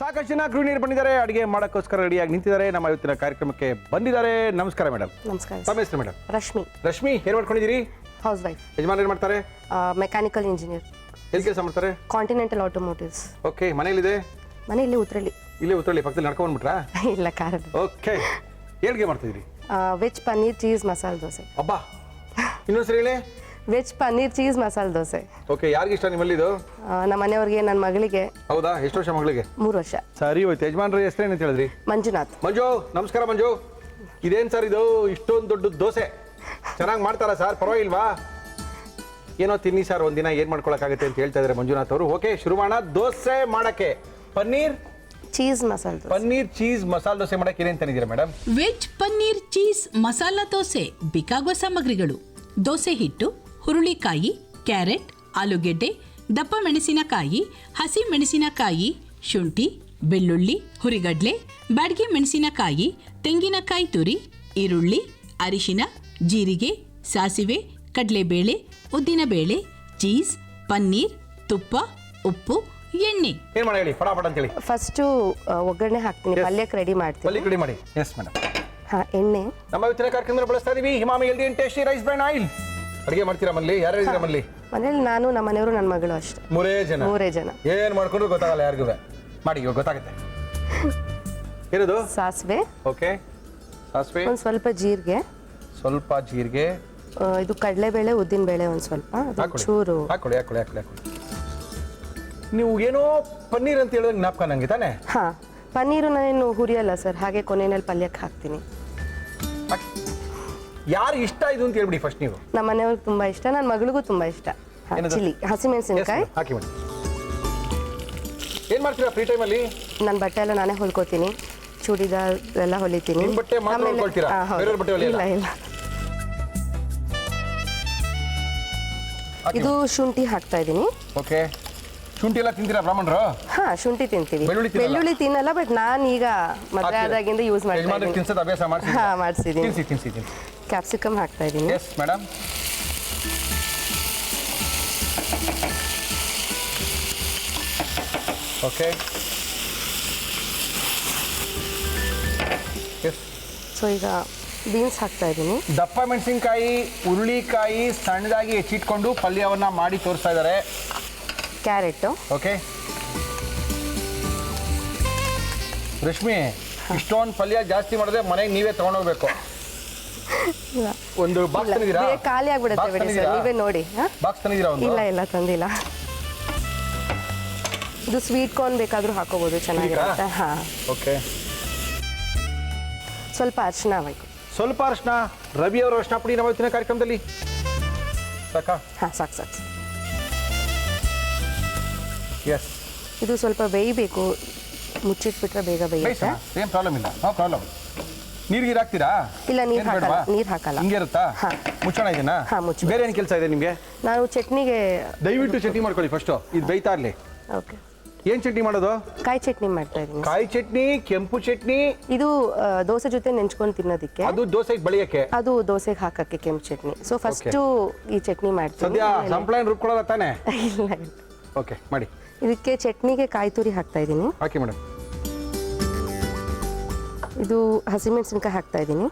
A: ಸಾಕಷ್ಟು ಜನ ಗೃಹಿಣಿಯರು ಬಂದಿದ್ದಾರೆ. ಅಡುಗೆ ಮಾಡೋಕ್ಕೋಸ್ಕರ ರೆಡಿಯಾಗಿ ನಿಂತಿದ್ದಾರೆ. ನಮ್ಮ ಇವತ್ತಿನ ಕಾರ್ಯಕ್ರಮಕ್ಕೆ ಬಂದಿದ್ದಾರೆ. ನಮಸ್ಕಾರ ಮೇಡಮ್.
E: ನಮಸ್ಕಾರ.
A: ತಮ್ಮ ಹೆಸರು ಮೇಡಮ್?
E: ರಶ್ಮಿ.
A: ರಶ್ಮಿ, ಏನು ಮಾಡ್ಕೊಂಡಿದ್ದೀರಿ?
E: House wife.
A: ಯಜಮಾನ್ ಏನು ಮಾಡ್ತಾರೆ?
E: Mechanical engineer.
A: ಎಲ್ಲಿ ಕೆಲಸ ಮಾಡ್ತಾರೆ?
E: Continental automotives.
A: ಓಕೆ. ಮನೇಲಿದೆ?
E: ಮನೆ ಇಲ್ಲಿ ಉತ್ರಳ್ಳಿ.
A: ಇಲ್ಲೇ ಉತ್ತರಳ್ಳಿ ಪಕ್ಕದಲ್ಲಿ ನಡ್ಕೊಂಡ್ಬಿಟ್ರಾ?
E: ಇಲ್ಲ, ಕಾರಲ್ಲಿ.
A: ಓಕೆ. ಏಳ್ಗೆ ಮಾಡ್ತಿದ್ದೀರಿ?
E: Veg paneer cheese masala dosa.
A: ಅಬ್ಬಾ, ಇನ್ನೊಂದು ಸರಿ ಹೇಳಿ.
E: Veg paneer cheese masala dosa.
A: Okay. ಯಾರಿಗೆ ಇಷ್ಟ ನಿಮ್ಮಲ್ಲಿದು?
E: ನಮ್ಮ ಮನೆಯವ್ರಿಗೆ, ನನ್ನ ಮಗಳಿಗೆ.
A: ಹೌದಾ? ಎಷ್ಟು ವರ್ಷ ಮಗಳಿಗೆ?
E: 3 ವರ್ಷ.
A: ಸರಿ ಹೋಯ್ತು. ಯಜಮಾನ್ರ ಹೆಸರೇನಂತ ಹೇಳಿದ್ರಿ?
E: ಮಂಜುನಾಥ್.
A: ಮಂಜು, ನಮಸ್ಕಾರ ಮಂಜು. ಇದೇನು ಸರ್ ಇದು ಇಷ್ಟೊಂದು ದೊಡ್ಡ ದೋಸೆ? ಚೆನ್ನಾಗಿ ಮಾಡ್ತಾರಾ ಸರ್? ಪರವಾಗಿಲ್ವಾ? ಏನೋ ತಿನ್ನಿ ಸರ್ ಒಂದಿನ, ಏನು ಮಾಡ್ಕೊಳಕ್ಕಾಗುತ್ತೆ ಅಂತ ಹೇಳ್ತಾ ಇದ್ದಾರೆ ಮಂಜುನಾಥ್ ಅವರು. ಓಕೆ, ಶುರು ಮಾಡೋಣ. ದೋಸೆ ಮಾಡಕ್ಕೆ ಪನ್ನೀರ್
E: ಚೀಸ್ ಮಸಾಲೆ ದೋಸೆ.
A: ಪನ್ನೀರ್ ಚೀಸ್ ಮಸಾಲೆ ದೋಸೆ ಮಾಡಕ್ಕೆ ಏನೇನು ತಂದಿದ್ದೀರಾ madam?
C: Veg paneer cheese masala dosa ಬೇಕಾಗುವ ಸಾಮಗ್ರಿಗಳು: ದೋಸೆ ಹಿಟ್ಟು, ಹುರುಳಿಕಾಯಿ, ಕ್ಯಾರೆಟ್, ಆಲೂಗೆಡ್ಡೆ, ದಪ್ಪ ಮೆಣಸಿನಕಾಯಿ, ಹಸಿ ಮೆಣಸಿನಕಾಯಿ, ಶುಂಠಿ, ಬೆಳ್ಳುಳ್ಳಿ, ಹುರಿಗಡ್ಲೆ, ಬ್ಯಾಡಗಿ ಮೆಣಸಿನಕಾಯಿ, ತೆಂಗಿನಕಾಯಿ ತುರಿ, ಈರುಳ್ಳಿ, ಅರಿಶಿನ, ಜೀರಿಗೆ, ಸಾಸಿವೆ, ಕಡಲೆಬೇಳೆ, ಉದ್ದಿನಬೇಳೆ, ಚೀಸ್, ಪನ್ನೀರ್, ತುಪ್ಪ, ಉಪ್ಪು, ಎಣ್ಣೆ.
A: ಏನು ಮಾಡಿ ಹೇಳಿ ಫಟಾಫಟ್ ಅಂತ ಹೇಳಿ.
E: ಫಸ್ಟು ಒಗ್ಗರಣೆ ಹಾಕ್ತೀನಿ.
A: Yes.
E: ಪಲ್ಯಕ್ಕೆ ರೆಡಿ ಮಾಡ್ತೀನಿ.
A: ಪಲ್ಯ ರೆಡಿ ಮಾಡಿ. Yes madam.
E: ಎಣ್ಣೆ.
A: ನಮ್ಮ ಇವತ್ತಿನ ಕಾರ್ಯಕ್ರಮದಲ್ಲಿ ಬಳಸ್ತಾ ಇದೀವಿ Emami healthy and tasty rice bran oil. ಅಡುಗೆ ಮಾಡ್ತೀರಾ ಮನೇಲಿ? ಯಾರು ಇದ್ದೀರಾ ಮನೇಲಿ?
E: ಮನೇಲಿ ನಾನು, ನಮ್ಮ ಮನೆಯವರು, ನನ್ನ ಮಗಳು ಅಷ್ಟೇ.
A: 3 ಜನ. ಏನು ಮಾಡ್ಕೊಂಡ್ರು ಗೊತ್ತಾಗಲ್ಲ ಯಾರಿಗೂ. ಮಾಡಿ, ಇವಾಗ ಗೊತ್ತಾಗುತ್ತೆ. ಏನದು?
E: ಸಾಸಿವೆ.
A: ಓಕೆ. ಸಾಸಿವೆ.
E: ಒಂದು ಸ್ವಲ್ಪ ಜೀರಿಗೆ.
A: ಸ್ವಲ್ಪ ಜೀರಿಗೆ.
E: ಇದು ಕಡಲೆಬೇಳೆ, ಉದ್ದಿನಬೇಳೆ ಒಂದು ಸ್ವಲ್ಪ, ಚೂರು.
A: ಹಾಕೊಳ್ಳಿ ಹಾಕೊಳ್ಳಿ ಹಾಕೊಳ್ಳಿ ಹಾಕೊಳ್ಳಿ. ನೀವು ಏನೋ ಪನ್ನೀರ್ ಅಂತ ಹೇಳಿದ್ರೆ ಜ್ಞಾಪಕ ನಂಗೆ ತಾನೆ?
E: ಹಾಂ, ಪನ್ನೀರು ನಾನೇನು ಹುರಿಯಲ್ಲ ಸರ್, ಹಾಗೆ ಕೊನೆಯಲ್ಲಿ ಪಲ್ಯಕ್ಕೆ ಹಾಕ್ತೀನಿ.
A: ಯಾರು ಇಷ್ಟ ಇದು ಅಂತ ಹೇಳ್ಬಿಡಿ ಫಸ್ಟ್ ನೀವು.
E: ನಮ್ಮ ಮನೆಯವ್ರಿಗೆ ತುಂಬ ಇಷ್ಟ, ನನ್ನ ಮಗಳಿಗೂ ತುಂಬ ಇಷ್ಟ. ಚಿಲ್ಲಿ, ಹಸಿಮೆಣಸಿನ್ಕಾಯಿ.
A: ಹಾಕಿ ಮೇಡಮ್. ಏನು ಮಾಡ್ತೀರಾ ಫ್ರೀ ಟೈಮಲ್ಲಿ?
E: ನನ್ನ ಬಟ್ಟೆ ಎಲ್ಲ ನಾನೇ ಹೊಲ್ಕೋತೀನಿ. ಚೂಡಿದಾರ್ ಎಲ್ಲ ಹೊಲಿತೀನಿ.
A: ನಿಮ್ಮ ಬಟ್ಟೆ ಮಾತ್ರ ಹೊಲ್ಕೊಳ್ತೀರಾ? ಬೇರೆಯವ್ರ ಬಟ್ಟೆ ಹೊಲಿಯಲ್ಲ?
E: ಇಲ್ಲ. ಇದು ಶುಂಠಿ ಹಾಕ್ತಾ ಇದ್ದೀನಿ.
A: ಓಕೆ. ಶುಂಠಿ ಎಲ್ಲ ತಿಂತೀರಾ ಬ್ರಾಹ್ಮಣರು?
E: ಹಾಂ, ಶುಂಠಿ ತಿಂತೀವಿ. ಬೆಳ್ಳುಳ್ಳಿ ತಿನ್ನಲ್ಲ, ಬಟ್ ನಾನು ಈಗ ಮದುವೆ ಆದಾಗಿಂದ ಯೂಸ್ ಮಾಡ್ತೀನಿ.
A: ತಿನ್ಸೋದು ಅಭ್ಯಾಸ ಮಾಡಿಸಿ?
E: ಹಾಂ, ಮಾಡಿಸಿದ್ದೀನಿ.
A: ತಿನ್ಸಿ.
E: ಕ್ಯಾಪ್ಸಿಕಮ್ ಹಾಕ್ತಾ ಇದ್ದೀನಿ.
A: Yes madam. Okay. Yes.
E: So ಈಗ ಬೀನ್ಸ್ ಹಾಕ್ತಾ ಇದ್ದೀನಿ.
A: ದಪ್ಪ ಮೆಣಸಿನ್ಕಾಯಿ, ಹುರುಳಿಕಾಯಿ ಸಣ್ಣದಾಗಿ ಹೆಚ್ಚಿಟ್ಕೊಂಡು ಪಲ್ಯವನ್ನ ಮಾಡಿ ತೋರಿಸ್ತಾ ಇದ್ದಾರೆ.
E: ಕ್ಯಾರೆಟು.
A: ಓಕೆ. ರಶ್ಮಿ, ಇಷ್ಟೊಂದು ಪಲ್ಯ ಜಾಸ್ತಿ ಮಾಡಿದ್ರೆ ಮನೆಗೆ ನೀವೇ ತಗೊಂಡೋಗ್ಬೇಕು. ಒಂದು ಬಾಕ್ಸ್ ತಂದಿದ್ದೀರಾ?
E: ಖಾಲಿ ಆಗ್ಬಿಡುತ್ತೆ ಬಿಡಿ ಸರ್, ನೀವೇ ನೋಡಿ.
A: ಬಾಕ್ಸ್ ತಂದಿದ್ದೀರಾ?
E: ಇಲ್ಲ ತಂದಿಲ್ಲ. ಇದು ಸ್ವೀಟ್ ಕಾರ್ನ್ ಬೇಕಾದರೂ ಹಾಕೋಬಹುದು, ಚೆನ್ನಾಗಿರುತ್ತೆ. ಹಾಂ.
A: ಓಕೆ.
E: ಸ್ವಲ್ಪ ಅರಿಶಿನ ಬೇಕು.
A: ಸ್ವಲ್ಪ ಅರಿಶಿನ. ರವಿ ಅವರ ಅರಿಶಿನ ಪುಡಿ ನಮ್ಮ ಇವತ್ತಿನ ಕಾರ್ಯಕ್ರಮದಲ್ಲಿ. ಸಾಕಾ?
E: ಹಾಂ ಸಾಕು ಸಾಕು.
A: ಎಸ್,
E: ಇದು ಸ್ವಲ್ಪ ಬೇಯಬೇಕು, ಮುಚ್ಚಿಟ್ಬಿಟ್ರೆ ಬೇಗ ಬೇಯುತ್ತೆ.
A: ಏನು ಪ್ರಾಬ್ಲಮ್ ಇಲ್ಲ, ನೋ ಪ್ರಾಬ್ಲಮ್. ನೀರಿಗೆ ಹಾಕ್ತೀರಾ?
E: ಇಲ್ಲ, ನೀರು
A: ಏನ್
E: ಹಾಕಲ್ಲ,
A: ಬೇಡ್ವಾ?
E: ನೀರು ಹಾಕಲ್ಲ.
A: ಹಿಂಗೆ ಇರುತ್ತಾ?
E: ಹಾ.
A: ಮುಚ್ಚೋಣ ಇದನ್ನ.
E: ಹಾ, ಮುಚ್ಚು.
A: ಬೇರೆ ಏನು ಕೆಲಸ ಇದೆ ನಿಮಗೆ?
E: ನಾವು ಚಟ್ನಿಗೆ.
A: ದಯವಿಟ್ಟು ಚಟ್ನಿ ಮಾಡ್ಕೊಳ್ಳಿ ಫಸ್ಟು, ಇದು ಬೇಯ್ತಾ ಇರಲಿ.
E: ಓಕೆ.
A: ಏನು ಚಟ್ನಿ ಮಾಡೋದು?
E: ಕಾಯಿ ಚಟ್ನಿ ಮಾಡ್ತಾ ಇದ್ದೀನಿ.
A: ಕಾಯಿ ಚಟ್ನಿ, ಕೆಂಪು ಚಟ್ನಿ.
E: ಇದು ದೋಸೆ ಜೊತೆ ನೆಂಚ್ಕೊಂಡು ತಿನ್ನೋದಕ್ಕೆ.
A: ಅದು ದೋಸೆಗೆ ಬಳಿಯಕ್ಕೆ.
E: ಅದು ದೋಸೆಗೆ ಹಾಕಕ್ಕೆ ಕೆಂಪು ಚಟ್ನಿ. ಸೊ ಫಸ್ಟು ಈ ಚಟ್ನಿ ಮಾಡ್ತೀನಿ.
A: ಸದ್ಯ ಸಂಪ್ಳಾಯನ್ ರುಬ್ಕೊಳ್ಳೋದ ತಾನೆ?
E: ಇಲ್ಲ.
A: ಓಕೆ, ಮಾಡಿ.
E: ಇದಕ್ಕೆ ಚಟ್ನಿಗೆ ಕಾಯಿ ತುರಿ ಹಾಕ್ತಾ ಇದ್ದೀನಿ.
A: ಹಾಕಿ ಮೇಡಮ್.
E: ಇದು ಹಸಿಮೆಣಸಿನ್ಕಾಯಿ ಹಾಕ್ತಾ ಇದ್ದೀನಿ.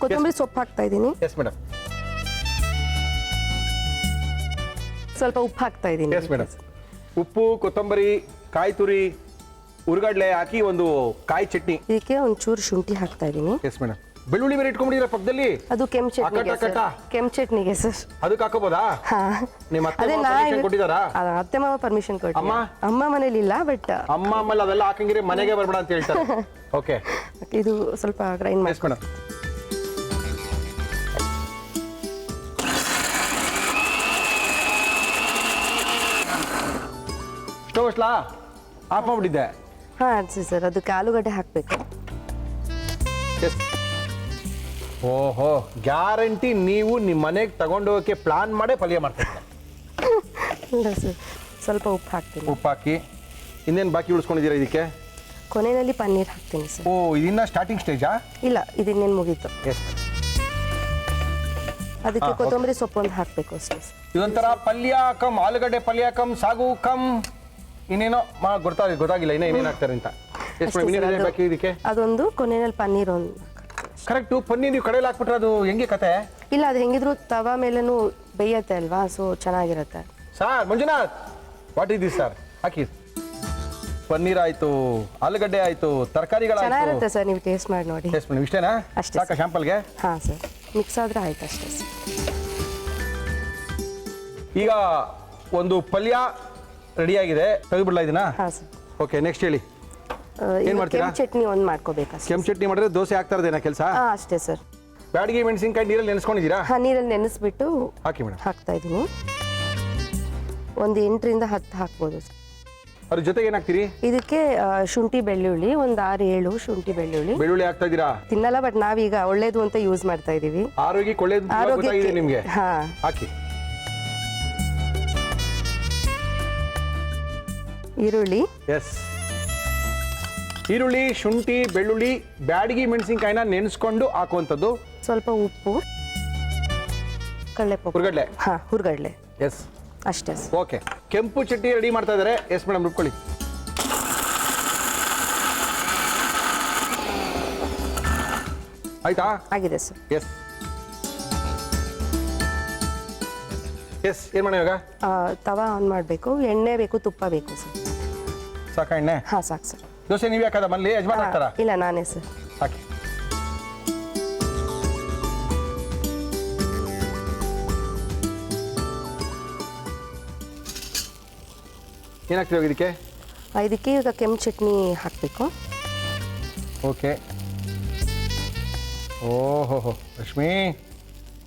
E: ಕೊತ್ತಂಬರಿ ಸೊಪ್ಪು ಹಾಕ್ತಾ ಇದ್ದೀನಿ.
A: Yes madam.
E: ಸ್ವಲ್ಪ ಉಪ್ಪು ಹಾಕ್ತಾ ಇದ್ದೀನಿ.
A: Yes madam. ಉಪ್ಪು, ಕೊತ್ತಂಬರಿ, ಕಾಯಿ ತುರಿ, ಉರ್ಗಡ್ಲೆ ಹಾಕಿ ಒಂದು ಕಾಯಿ ಚಟ್ನಿ.
E: ಇದಕ್ಕೆ ಒಂಚೂರು ಶುಂಠಿ ಹಾಕ್ತಾ ಇದ್ದೀನಿ.
A: Yes madam. ಬೆಳ್ಳುಳ್ಳಿ ಬೇರೆ ಇಟ್ಕೊಂಡ್ಬಿಟ್ಟಿರ ಪಕ್ಕದಲ್ಲಿ?
E: ಅದು ಕೆಂಪು ಚಟ್ನಿಗೆ
A: ಅಕ್ಕಟ
E: ಸರ್. ಕೆಂಪು ಚಟ್ನಿಗೆ ಸರ್.
A: ಅದಕ್ಕೆ ಹಾಕೋಬೋದಾ?
E: ಹಾ.
A: ನಿಮ್ಮ ಅತ್ತೆ
E: ಅದೇ
A: ಮಾವ permission ಕೊಟ್ಟಿದ್ದಾರಾ?
E: ಅತ್ತೆ ಮಾವ ಪರ್ಮಿಷನ್ ಕೊಟ್ಟು.
A: ಅಮ್ಮ?
E: ಅಮ್ಮ ಮನೇಲಿ ಇಲ್ಲ, ಬಟ್
A: ಅಮ್ಮ ಆಮೇಲೆ ಅವೆಲ್ಲ ಹಾಕಂಗಿರಿ ಮನೆಗೆ ಬರ್ಬೇಡ ಅಂತ ಹೇಳ್ತಾರೆ. ಓಕೆ.
E: ಇದು ಸ್ವಲ್ಪ ಗ್ರೈಂಡ್ ಮಾಡಿ.
A: Yes madam. ಸ್ಟವ್ ಅಷ್ಟಲಾ ಆಫ್ ಮಾಡ್ಬಿಟ್ಟಿದ್ದೆ.
E: ಹಾಂ ಸರ್, ಅದಕ್ಕೆ ಆಲೂಗಡ್ಡೆ ಹಾಕಬೇಕು.
A: ಎಸ್. ಓಹೋ, ಗ್ಯಾರಂಟಿ ನೀವು ನಿಮ್ಮ ಮನೆಗೆ ತಗೊಂಡೋಗಕ್ಕೆ ಪ್ಲಾನ್ ಮಾಡೇ ಪಲ್ಯ ಮಾಡ್ತಿದ್ದೀರ.
E: ಇಲ್ಲ ಸರ್, ಸ್ವಲ್ಪ ಉಪ್ಪು ಹಾಕ್ತೀನಿ.
A: ಉಪ್ಪು ಹಾಕಿ ಇನ್ನೇನು ಬಾಕಿ ಉಳಿಸ್ಕೊಂಡಿದ್ದೀರಾ ಇದಕ್ಕೆ?
E: ಕೊನೆಯಲ್ಲಿ ಪನ್ನೀರ್ ಹಾಕ್ತೀನಿ ಸರ್.
A: ಓ, ಇದನ್ನ ಸ್ಟಾರ್ಟಿಂಗ್ ಸ್ಟೇಜಾ?
E: ಇಲ್ಲ, ಇದನ್ನೇನು ಮುಗೀತು.
A: ಎಸ್.
E: ಅದಕ್ಕೆ ಕೊತ್ತಂಬರಿ ಸೊಪ್ಪು ಒಂದು ಹಾಕಬೇಕು ಅಷ್ಟೇ ಸರ್.
A: ಇದೊಂಥರ ಪಲ್ಯ ಕಮ್ ಆಲೂಗಡ್ಡೆ ಪಲ್ಯ ಕಮ್ ಸಾಗು ಕಮ್ ಇನ್ನೇನೋ ಗೊತ್ತಾಗಿಲ್ಲ ಇನ್ನೇನು ಹಾಕ್ತಾರೆ ಅಂತ. ಎಷ್ಟು ಇನ್ನೇನಿದೆ ಬಾಕಿ ಇದಕ್ಕೆ?
E: ಅದೊಂದು ಕೊನೆಯಲ್ಲಿ ಪನ್ನೀರ್ ಒಂದು.
A: ಕರೆಕ್ಟು. ಪನ್ನೀರ್ ನೀವು ಕಡೆಯಲ್ಲಿ ಹಾಕ್ಬಿಟ್ರೆ ಅದು ಹೆಂಗೆ ಕತೆ?
E: ಇಲ್ಲ, ಅದು ಹೆಂಗಿದ್ರು ತವಾ ಮೇಲೇನು ಬೇಯತ್ತೆ ಅಲ್ವಾ, ಸೊ ಚೆನ್ನಾಗಿರುತ್ತೆ.
A: Sir Manjunath, what is this sir? ಹಾಕಿ. ಪನ್ನೀರ್ ಆಯ್ತು, ಆಲೂಗಡ್ಡೆ ಆಯ್ತು, ತರಕಾರಿಗಳಾಯ್ತು.
E: ಚೆನ್ನಾಗಿರುತ್ತೆ ಸರ್, ನೀವು ಟೇಸ್ಟ್ ಮಾಡಿ ನೋಡಿ.
A: ಟೇಸ್ಟ್ ಮಾಡಿ ಇಷ್ಟೇನಾ?
E: ಅಷ್ಟೇ
A: ಸಾಕ ಶಾಂಪಲ್ಗೆ?
E: ಹಾಂ ಸರ್, ಮಿಕ್ಸ್ ಆದರೆ ಆಯ್ತು ಅಷ್ಟೇ ಸರ್.
A: ಈಗ ಒಂದು ಪಲ್ಯ ರೆಡಿಯಾಗಿದೆ, ತೆಗೆದುಬಿಡ್ಲಾ ಇದನ್ನ?
E: ಹಾಂ ಸರ್.
A: ಓಕೆ, ನೆಕ್ಸ್ಟ್ ಹೇಳಿ. ಏನ್ ಮಾಡ್ತೀರಾ?
E: ಕೆಂಪು ಚಟ್ನಿ ಒಂದು ಮಾಡ್ಕೋಬೇಕಷ್ಟೇ.
A: ಕೆಂಪು ಚಟ್ನಿ ಮಾಡಿದ್ರೆ ದೋಸೆ ಹಾಕ್ತಾ ಇರೋದೇನಾ ಕೆಲಸ?
E: ಹಾಂ ಅಷ್ಟೇ ಸರ್.
A: ಬ್ಯಾಡಗಿ ಮೆಣಸಿನ್ಕಾಯಿ ನೀರಲ್ಲಿ ನೆನೆಸ್ಕೊಂಡಿದ್ದೀರಾ?
E: ಹಾಂ, ನೀರಲ್ಲಿ ನೆನೆಸ್ಬಿಟ್ಟು
A: ಹಾಕಿ ಮೇಡಮ್.
E: ಹಾಕ್ತಾ ಇದ್ದೀನಿ. ಒಂದು 8 ರಿಂದ 10 ಹಾಕ್ಬೋದು ಸರ್.
A: ಅದ್ರ ಜೊತೆಗೆ ಏನಾಗ್ತೀರಿ?
E: ಇದಕ್ಕೆ ಶುಂಠಿ ಬೆಳ್ಳುಳ್ಳಿ ಒಂದು 6-7 ಶುಂಠಿ ಬೆಳ್ಳುಳ್ಳಿ.
A: ಬೆಳ್ಳುಳ್ಳಿ ಹಾಕ್ತಾ ಇದ್ದೀರಾ?
E: ತಿನ್ನಲ್ಲ, ಬಟ್ ನಾವೀಗ ಒಳ್ಳೇದು ಅಂತ ಯೂಸ್ ಮಾಡ್ತಾ ಇದೀವಿ.
A: ಆರೋಗ್ಯಕ್ಕೆ ಒಳ್ಳೇದು ಗೊತ್ತಾಗಿದೆ ನಿಮಗೆ.
E: ಹಾ.
A: ಹಾಕಿ.
E: ಈರುಳ್ಳಿ.
A: ಎಸ್. ಈರುಳ್ಳಿ, ಶುಂಠಿ, ಬೆಳ್ಳುಳ್ಳಿ, ಬ್ಯಾಡಗಿ ಮೆಣಸಿನ್ಕಾಯಿನ ನೆನೆಸ್ಕೊಂಡು ಹಾಕುವಂಥದ್ದು.
E: ಸ್ವಲ್ಪ ಉಪ್ಪು, ಕಡಲೆಪಪ್ಪು,
A: ಹುರ್ಗಡ್ಲೆ.
E: ಹಾ, ಹುರ್ಗಡ್ಲೆ.
A: ಎಸ್.
E: ಅಷ್ಟೇ ಸರ್.
A: ಓಕೆ, ಕೆಂಪು ಚಟ್ನಿ ರೆಡಿ ಮಾಡ್ತಾ ಇದ್ದಾರೆ. ಎಸ್ ಮೇಡಮ್, ರುಬ್ಕೊಳ್ಳಿ. ಆಯ್ತಾ?
E: ಆಗಿದೆ ಸರ್.
A: ಎಸ್. ಎಸ್, ಏನು ಮಾಡೋಣ ಇವಾಗ?
E: ತವಾ ಆನ್ ಮಾಡಬೇಕು. ಎಣ್ಣೆ ಬೇಕು, ತುಪ್ಪ ಬೇಕು ಸರ್.
A: ಸಾಕಾ ಎಣ್ಣೆ?
E: ಹಾಂ ಸಾಕು ಸರ್.
A: ದೋಸೆ ನೀವೇ ಹಾಕದ ಮನೇಲಿ? ಯಜಮಾನ್ ಹಾಕ್ತಾರಾ?
E: ಇಲ್ಲ, ನಾನೇ ಸರ್.
A: ಹಾಕಿ. ಏನಾಗ್ತೀವಿ ಇದಕ್ಕೆ?
E: ಇದಕ್ಕೆ ಈಗ ಕೆಂಪು ಚಟ್ನಿ ಹಾಕಬೇಕು.
A: ಓಕೆ. ಓಹೋ ರಶ್ಮಿ,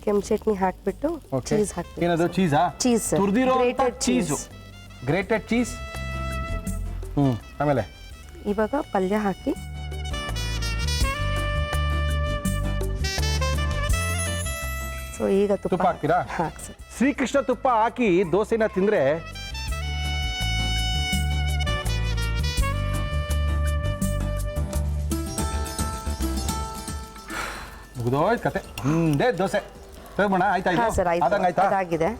E: ಕೆಂಪು ಚಟ್ನಿ ಹಾಕ್ಬಿಟ್ಟು
A: ಓಕೆ.
E: ಚೀಸ್ ಹಾಕ್ಬೇಕು.
A: ಏನದು ಚೀಸಾ?
E: Cheese sir.
A: ತುರಿದಿರೋ
E: Grated
A: cheese.
E: cheese.
A: Grated cheese. ಆಮೇಲೆ
E: ಇವಾಗ ಪಲ್ಯ ಹಾಕಿ ಸೊ ಈಗ
A: ತುಪ್ಪ ಹಾಕ್ತೀರಾ?
E: ಹಾಕಿ ಸರ್.
A: ಶ್ರೀಕೃಷ್ಣ ತುಪ್ಪ ಹಾಕಿ ದೋಸೆನ ತಿಂದ್ರೆ ಮುಗಿದೋಯ್ತು ಕತೆ. ಮುಂದೆ ದೋಸೆ ತಗೋಣ. ಆಯ್ತಾ?
E: ಹಾಂ ಸರ್, ಆಯ್ತು.
A: ಆದಂಗೆ ಆಯ್ತಾ?
E: ಅದಾಗಿದೆ.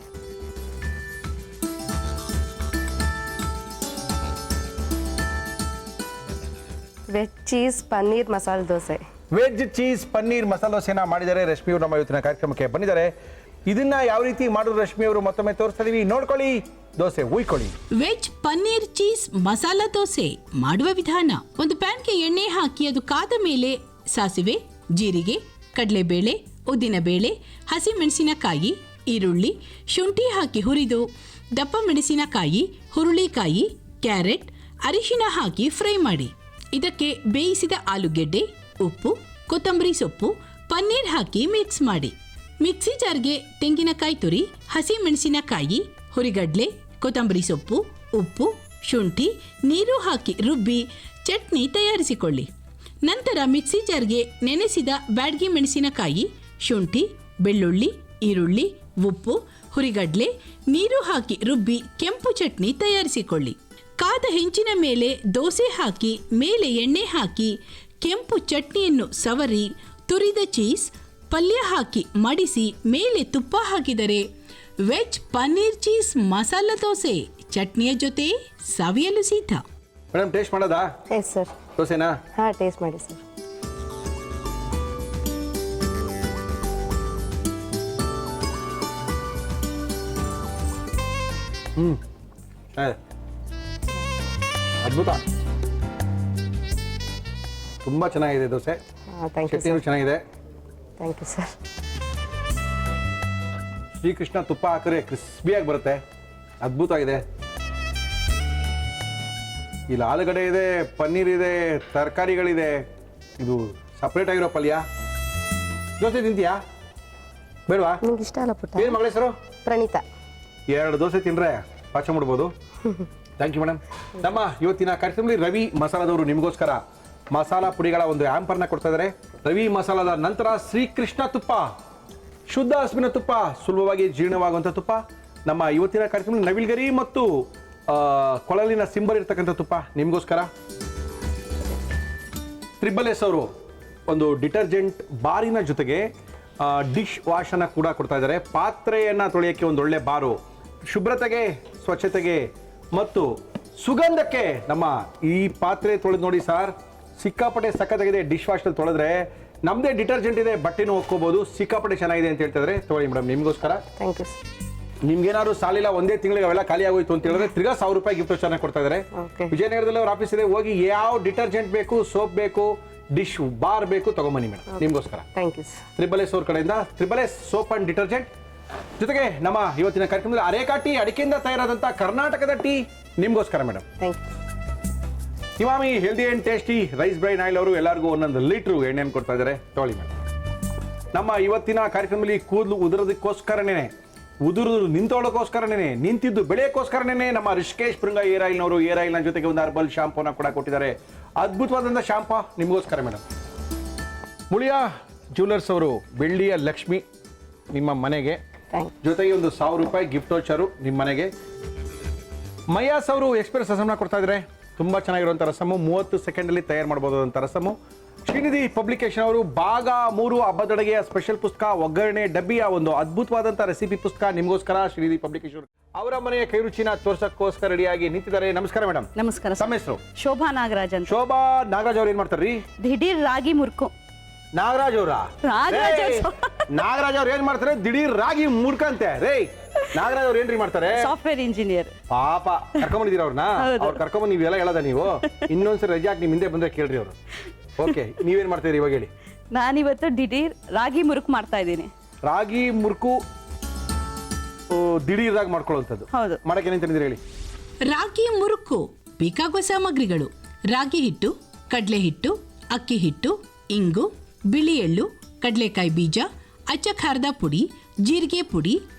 E: Veg cheese paneer masala dosa.
A: Veg cheese paneer ಮಸಾಲೆ ದೋಸೆನ ಮಾಡಿದ್ದಾರೆ ರಶ್ಮಿ ಅವರು. ನಮ್ಮ ಇವತ್ತಿನ ಕಾರ್ಯಕ್ರಮಕ್ಕೆ ಬಂದಿದ್ದಾರೆ. ಇದನ್ನ ಯಾವ ರೀತಿ ಮಾಡೋದು ರಶ್ಮಿ ಅವರು ಮತ್ತೊಮ್ಮೆ ತೋರಿಸ್ತಾ ಇದೀವಿ, ನೋಡ್ಕೊಳ್ಳಿ. ದೋಸೆ ಉಯ್ಕೊಳ್ಳಿ.
C: ವೆಜ್ ಪನ್ನೀರ್ ಚೀಸ್ ಮಸಾಲ ದೋಸೆ ಮಾಡುವ ವಿಧಾನ: ಒಂದು ಪ್ಯಾನ್ಗೆ ಎಣ್ಣೆ ಹಾಕಿ ಅದು ಕಾದ ಮೇಲೆ ಸಾಸಿವೆ, ಜೀರಿಗೆ, ಕಡಲೆಬೇಳೆ, ಉದ್ದಿನಬೇಳೆ, ಹಸಿಮೆಣಸಿನಕಾಯಿ, ಈರುಳ್ಳಿ, ಶುಂಠಿ ಹಾಕಿ ಹುರಿದು ದಪ್ಪ ಮೆಣಸಿನಕಾಯಿ, ಹುರುಳಿಕಾಯಿ, ಕ್ಯಾರೆಟ್, ಅರಿಶಿನ ಹಾಕಿ ಫ್ರೈ ಮಾಡಿ. ಇದಕ್ಕೆ ಬೇಯಿಸಿದ ಆಲೂಗೆಡ್ಡೆ, ಉಪ್ಪು, ಕೊತ್ತಂಬರಿ ಸೊಪ್ಪು, ಪನ್ನೀರ್ ಹಾಕಿ ಮಿಕ್ಸ್ ಮಾಡಿ. ಮಿಕ್ಸಿ ಜಾರ್ಗೆ ತೆಂಗಿನಕಾಯಿ ತುರಿ, ಹಸಿ ಮೆಣಸಿನಕಾಯಿ, ಹುರಿಗಡ್ಲೆ, ಕೊತ್ತಂಬರಿ ಸೊಪ್ಪು, ಉಪ್ಪು, ಶುಂಠಿ, ನೀರು ಹಾಕಿ ರುಬ್ಬಿ ಚಟ್ನಿ ತಯಾರಿಸಿಕೊಳ್ಳಿ. ನಂತರ ಮಿಕ್ಸಿ ಜಾರ್ಗೆ ನೆನೆಸಿದ ಬ್ಯಾಡಗಿ ಮೆಣಸಿನಕಾಯಿ, ಶುಂಠಿ, ಬೆಳ್ಳುಳ್ಳಿ, ಈರುಳ್ಳಿ, ಉಪ್ಪು, ಹುರಿಗಡ್ಲೆ, ನೀರು ಹಾಕಿ ರುಬ್ಬಿ ಕೆಂಪು ಚಟ್ನಿ ತಯಾರಿಸಿಕೊಳ್ಳಿ. ಕಾದ ಹೆಂಚಿನ ಮೇಲೆ ದೋಸೆ ಹಾಕಿ ಮೇಲೆ ಎಣ್ಣೆ ಹಾಕಿ ಕೆಂಪು ಚಟ್ನಿಯನ್ನು ಸವರಿ ತುರಿದ ಚೀಸ್, ಪಲ್ಯ ಹಾಕಿ ಮಡಿಸಿ ಮೇಲೆ ತುಪ್ಪ ಹಾಕಿದರೆ ವೆಜ್ ಪನ್ನೀರ್ ಚೀಸ್ ಮಸಾಲ ದೋಸೆ ಚಟ್ನಿಯ ಜೊತೆ ಸವಿಯಲು ಸಿದ್ಧ.
A: ಮೇಡಮ್ ಟೇಸ್ಟ್ ಮಾಡೋದಾ
E: ಎಸ್ ಸರ್.
A: ದೋಸೆನಾ?
E: ಹಾಂ, ಟೇಸ್ಟ್ ಮಾಡಿ ಸರ್.
A: ಅದ್ಭುತ, ತುಂಬ ಚೆನ್ನಾಗಿದೆ ದೋಸೆ.
E: ಹಾಂ, ಥ್ಯಾಂಕ್ ಯು
A: ಚಟ್ನಿನೂ
E: ಸರ್.
A: ಚೆನ್ನಾಗಿದೆ.
E: Thank you sir.
A: ಶ್ರೀಕೃಷ್ಣ ತುಪ್ಪ ಹಾಕಿದ್ರೆ ಕ್ರಿಸ್ಪಿಯಾಗಿ ಬರುತ್ತೆ. ಅದ್ಭುತವಾಗಿದೆ. ಇಲ್ಲಿ ಆಲೂಗಡ್ಡೆ ಇದೆ, ಪನ್ನೀರ್ ಇದೆ, ತರಕಾರಿಗಳಿದೆ. ಇದು ಸಪ್ರೇಟ್ ಆಗಿರೋ ಪಲ್ಯ. ದೋಸೆ ತಿಂತೀಯಾ ಬೇಡವಾ?
E: ನಿಮ್ಗೆ ಇಷ್ಟ ಅಲ್ಲ ಪುಟ್ಟ?
A: ಏನು ಮಗಳ ಹೆಸರು?
E: ಪ್ರಣೀತಾ.
A: 2 ದೋಸೆ ತಿಂದರೆ ಪಾಚ ಮಾಡ್ಬೋದು. Thank you madam. ನಮ್ಮ ಇವತ್ತಿನ ಕಾರ್ಯಕ್ರಮದಲ್ಲಿ ರವಿ ಮಸಾಲದವರು ನಿಮಗೋಸ್ಕರ ಮಸಾಲ ಪುಡಿಗಳ ಒಂದು ಆ್ಯಂಪರ್ನ ಕೊಡ್ತಾ ಇದ್ದಾರೆ. ರವಿ ಮಸಾಲದ ನಂತರ ಶ್ರೀಕೃಷ್ಣ ತುಪ್ಪ, ಶುದ್ಧ ಹಸುವಿನ ತುಪ್ಪ, ಸುಲಭವಾಗಿ ಜೀರ್ಣವಾಗುವಂಥ ತುಪ್ಪ. ನಮ್ಮ ಇವತ್ತಿನ ಕಾರ್ಯಕ್ರಮದಲ್ಲಿ ನವಿಲ್ಗರಿ ಮತ್ತು ಕೊಳಲಿನ ಸಿಂಬರ್ ಇರ್ತಕ್ಕಂಥ ತುಪ್ಪ ನಿಮಗೋಸ್ಕರ. ತ್ರಿಬಲ್ ಎಸ್ ಅವರು ಒಂದು ಡಿಟರ್ಜೆಂಟ್ ಬಾರಿನ ಜೊತೆಗೆ ಡಿಶ್ ವಾಶನ್ನು ಕೂಡ ಕೊಡ್ತಾ ಇದ್ದಾರೆ. ಪಾತ್ರೆಯನ್ನು ತೊಳೆಯೋಕ್ಕೆ ಒಂದು ಒಳ್ಳೆ ಬಾರು, ಶುಭ್ರತೆಗೆ, ಸ್ವಚ್ಛತೆಗೆ ಮತ್ತು ಸುಗಂಧಕ್ಕೆ. ನಮ್ಮ ಈ ಪಾತ್ರೆ ತೊಳೆದು ನೋಡಿ ಸರ್, ಸಿಕ್ಕಾಪಟ್ಟೆ ಸಖತ್ತಾಗಿದೆ. ಡಿಶ್ ವಾಶಲ್ಲಿ ತೊಳೆದ್ರೆ ನಮ್ಮದೇ ಡಿಟರ್ಜೆಂಟ್ ಇದೆ, ಬಟ್ಟೆನೂ ಒಕ್ಕೋಬೋದು. ಸಿಕ್ಕಾಪಟ್ಟೆ ಚೆನ್ನಾಗಿದೆ ಅಂತ ಹೇಳ್ತಿದ್ರೆ ತೊಗೊಳ್ಳಿ ಮೇಡಮ್ ನಿಮಗೋಸ್ಕರ.
E: Thank you sir.
A: ನಿಮ್ಗೇನಾದ್ರು ಸಾಲಿಲ್ಲ, ಒಂದೇ ತಿಂಗಳಿಗೆ ಅವೆಲ್ಲ ಖಾಲಿ ಆಗೋಯ್ತು ಅಂತ ಹೇಳಿದ್ರೆ ತಿರ್ಗಾ 1000 ರೂಪಾಯಿ ಗಿಫ್ಟ್ ಚೆನ್ನಾಗಿ ಕೊಡ್ತಾ ಇದ್ದಾರೆ.
E: Okay.
A: ವಿಜಯನಗರದಲ್ಲಿ ಅವ್ರ ಆಫೀಸ್ ಇದೆ. ಹೋಗಿ ಯಾವ ಡಿಟರ್ಜೆಂಟ್ ಬೇಕು, ಸೋಪ್ ಬೇಕು, ಡಿಶ್ ಬಾರ್ ಬೇಕು ತಗೊಂಬನ್ನಿ ಮೇಡಮ್ ನಿಮಗೋಸ್ಕರ.
E: Thank you sir.
A: Triple S ಅವ್ರ ಕಡೆಯಿಂದ triple S soap and detergent. ಜೊತೆಗೆ ನಮ್ಮ ಇವತ್ತಿನ ಕಾರ್ಯಕ್ರಮದಲ್ಲಿ ಅರೇಕಾ ಟೀ, ಅಡಿಕೆಯಿಂದ ತಯಾರಾದಂಥ ಕರ್ನಾಟಕದ ಟೀ ನಿಮಗೋಸ್ಕರ madam.
E: Thank you.
A: Emami healthy and tasty rice bran oil ಅವರು ಎಲ್ಲರಿಗೂ 1 ಲೀಟ್ರು ಎಣ್ಣೆಯನ್ನು ಕೊಡ್ತಾ ಇದ್ದಾರೆ. ತೊಗೊಳ್ಳಿ ಮೇಡಮ್. ನಮ್ಮ ಇವತ್ತಿನ ಕಾರ್ಯಕ್ರಮದಲ್ಲಿ ಕೂದಲು ಉದುರೋದಕ್ಕೋಸ್ಕರನೇ, ಉದುರು ನಿಂತೋಳಕ್ಕೋಸ್ಕರನೇ, ನಿಂತಿದ್ದು ಬೆಳೆಯೋಕ್ಕೋಸ್ಕರನೇ ನಮ್ಮ ರಿಷಿಕೇಶ್ ಪೃಂಗ ಏರ್ ಆಯಿಲ್ನವರು ಏರ್ ಆಯಿಲ್ನ ಜೊತೆಗೆ ಒಂದು ಹರ್ಬಲ್ ಶಾಂಪೂನ ಕೂಡ ಕೊಟ್ಟಿದ್ದಾರೆ. ಅದ್ಭುತವಾದಂಥ ಶಾಂಪೂ ನಿಮಗೋಸ್ಕರ ಮೇಡಮ್. ಮುಳಿಯಾ ಜ್ಯುವೆಲರ್ಸ್ ಅವರು ಬೆಳ್ಳಿಯ ಲಕ್ಷ್ಮಿ ನಿಮ್ಮ ಮನೆಗೆ, ಜೊತೆಗೆ ಒಂದು 1000 ರೂಪಾಯಿ ಗಿಫ್ಟ್ ವೋಚರು ನಿಮ್ಮ ಮನೆಗೆ. ಮಯಾಸ್ ಅವರು ಎಕ್ಸ್ಪ್ರೆಸ್ ರಸಮ್ನ ಕೊಡ್ತಾ ಇದ್ದಾರೆ. ತುಂಬ ಚೆನ್ನಾಗಿರುವಂಥ ರಸಮು, 30 ಸೆಕೆಂಡಲ್ಲಿ ತಯಾರು ಮಾಡ್ಬೋದಂಥ ರಸಮು. ಶ್ರೀನಿಧಿ ಪಬ್ಲಿಕೇಶನ್ ಅವರು ಭಾಗ 3 ಹಬ್ಬದೊಳಗೆಯ ಸ್ಪೆಷಲ್ ಪುಸ್ತಕ, ಒಗ್ಗರಣೆ ಡಬ್ಬಿಯ ಒಂದು ಅದ್ಭುತವಾದಂಥ ರೆಸಿಪಿ ಪುಸ್ತಕ ನಿಮಗೋಸ್ಕರ. ಶ್ರೀನಿಧಿ ಪಬ್ಲಿಕೇಶನ್ ಅವರ ಮನೆಯ ಕೈರುಚಿನ ತೋರ್ಸಕ್ಕೋಸ್ಕರ ರೆಡಿಯಾಗಿ ನಿಂತಿದ್ದಾರೆ. ನಮಸ್ಕಾರ ಮೇಡಮ್.
F: ನಮಸ್ಕಾರ.
A: ತಮ್ಮ ಹೆಸರು?
F: ಶೋಭಾ ನಾಗರಾಜ್ ಅಂತ.
A: ಶೋಭಾ ನಾಗರಾಜ್ ಅವ್ರು ಏನ್ ಮಾಡ್ತಾರ್ರಿ?
F: ದಿಢೀರ್ ರಾಗಿ ಮುರ್ಕು.
A: ನಾಗರಾಜ್ ಅವರ? ನಾಗರಾಜ್ ಅವ್ರು ಏನ್ ಮಾಡ್ತಾರೆ? ದಿಢೀರ್ ರಾಗಿ ಮುರ್ಕಂತೆ ರೇ. ನಾಗರಾಜ್ ಅವ್ರು ಏನ್ರಿ ಮಾಡ್ತಾರೆ?
F: Software engineer.
A: ಪಾಪ ಕರ್ಕೊಂಬಂದಿದ್ದೀರ ಅವ್ರನ್ನ? ಅವ್ರು ಕರ್ಕೊಂಬಂದು ನೀವೆಲ್ಲ ಹೇಳದ ನೀವು? ಇನ್ನೊಂದ್ಸರಿ ರಜೆ ಹಾಕಿ ನಿಮ್ ಹಿಂದೆ ಬಂದ್ರೆ ಕೇಳ್ರಿ ಅವರು. ಓಕೆ, ನೀವೇನ್ ಮಾಡ್ತೀರಿ ಇವಾಗ ಹೇಳಿ?
F: ನಾನಿವತ್ತು ದಿಢೀರ್ ರಾಗಿ ಮುರುಕು ಮಾಡ್ತಾ ಇದ್ದೀನಿ.
A: ರಾಗಿ ಮುರುಕು ದಿಢೀರಾಗಿ ಮಾಡ್ಕೊಳ್ಳುವಂಥದ್ದು.
F: ಹೌದು.
A: ಮಾಡಕ್ಕೆ ಏನೇನು ತಂದಿದ್ದೀರಿ ಹೇಳಿ?
C: ರಾಗಿ ಮುರುಕು ಬೇಕಾಗುವ ಸಾಮಗ್ರಿಗಳು: ರಾಗಿ ಹಿಟ್ಟು, ಕಡಲೆ ಹಿಟ್ಟು, ಅಕ್ಕಿ ಹಿಟ್ಟು, ಇಂಗು, ಬಿಳಿ ಎಳ್ಳು, ಕಡಲೆಕಾಯಿ ಬೀಜ, ಅಚ್ಚ ಖಾರದ ಪುಡಿ, ಜೀರಿಗೆ ಪುಡಿ,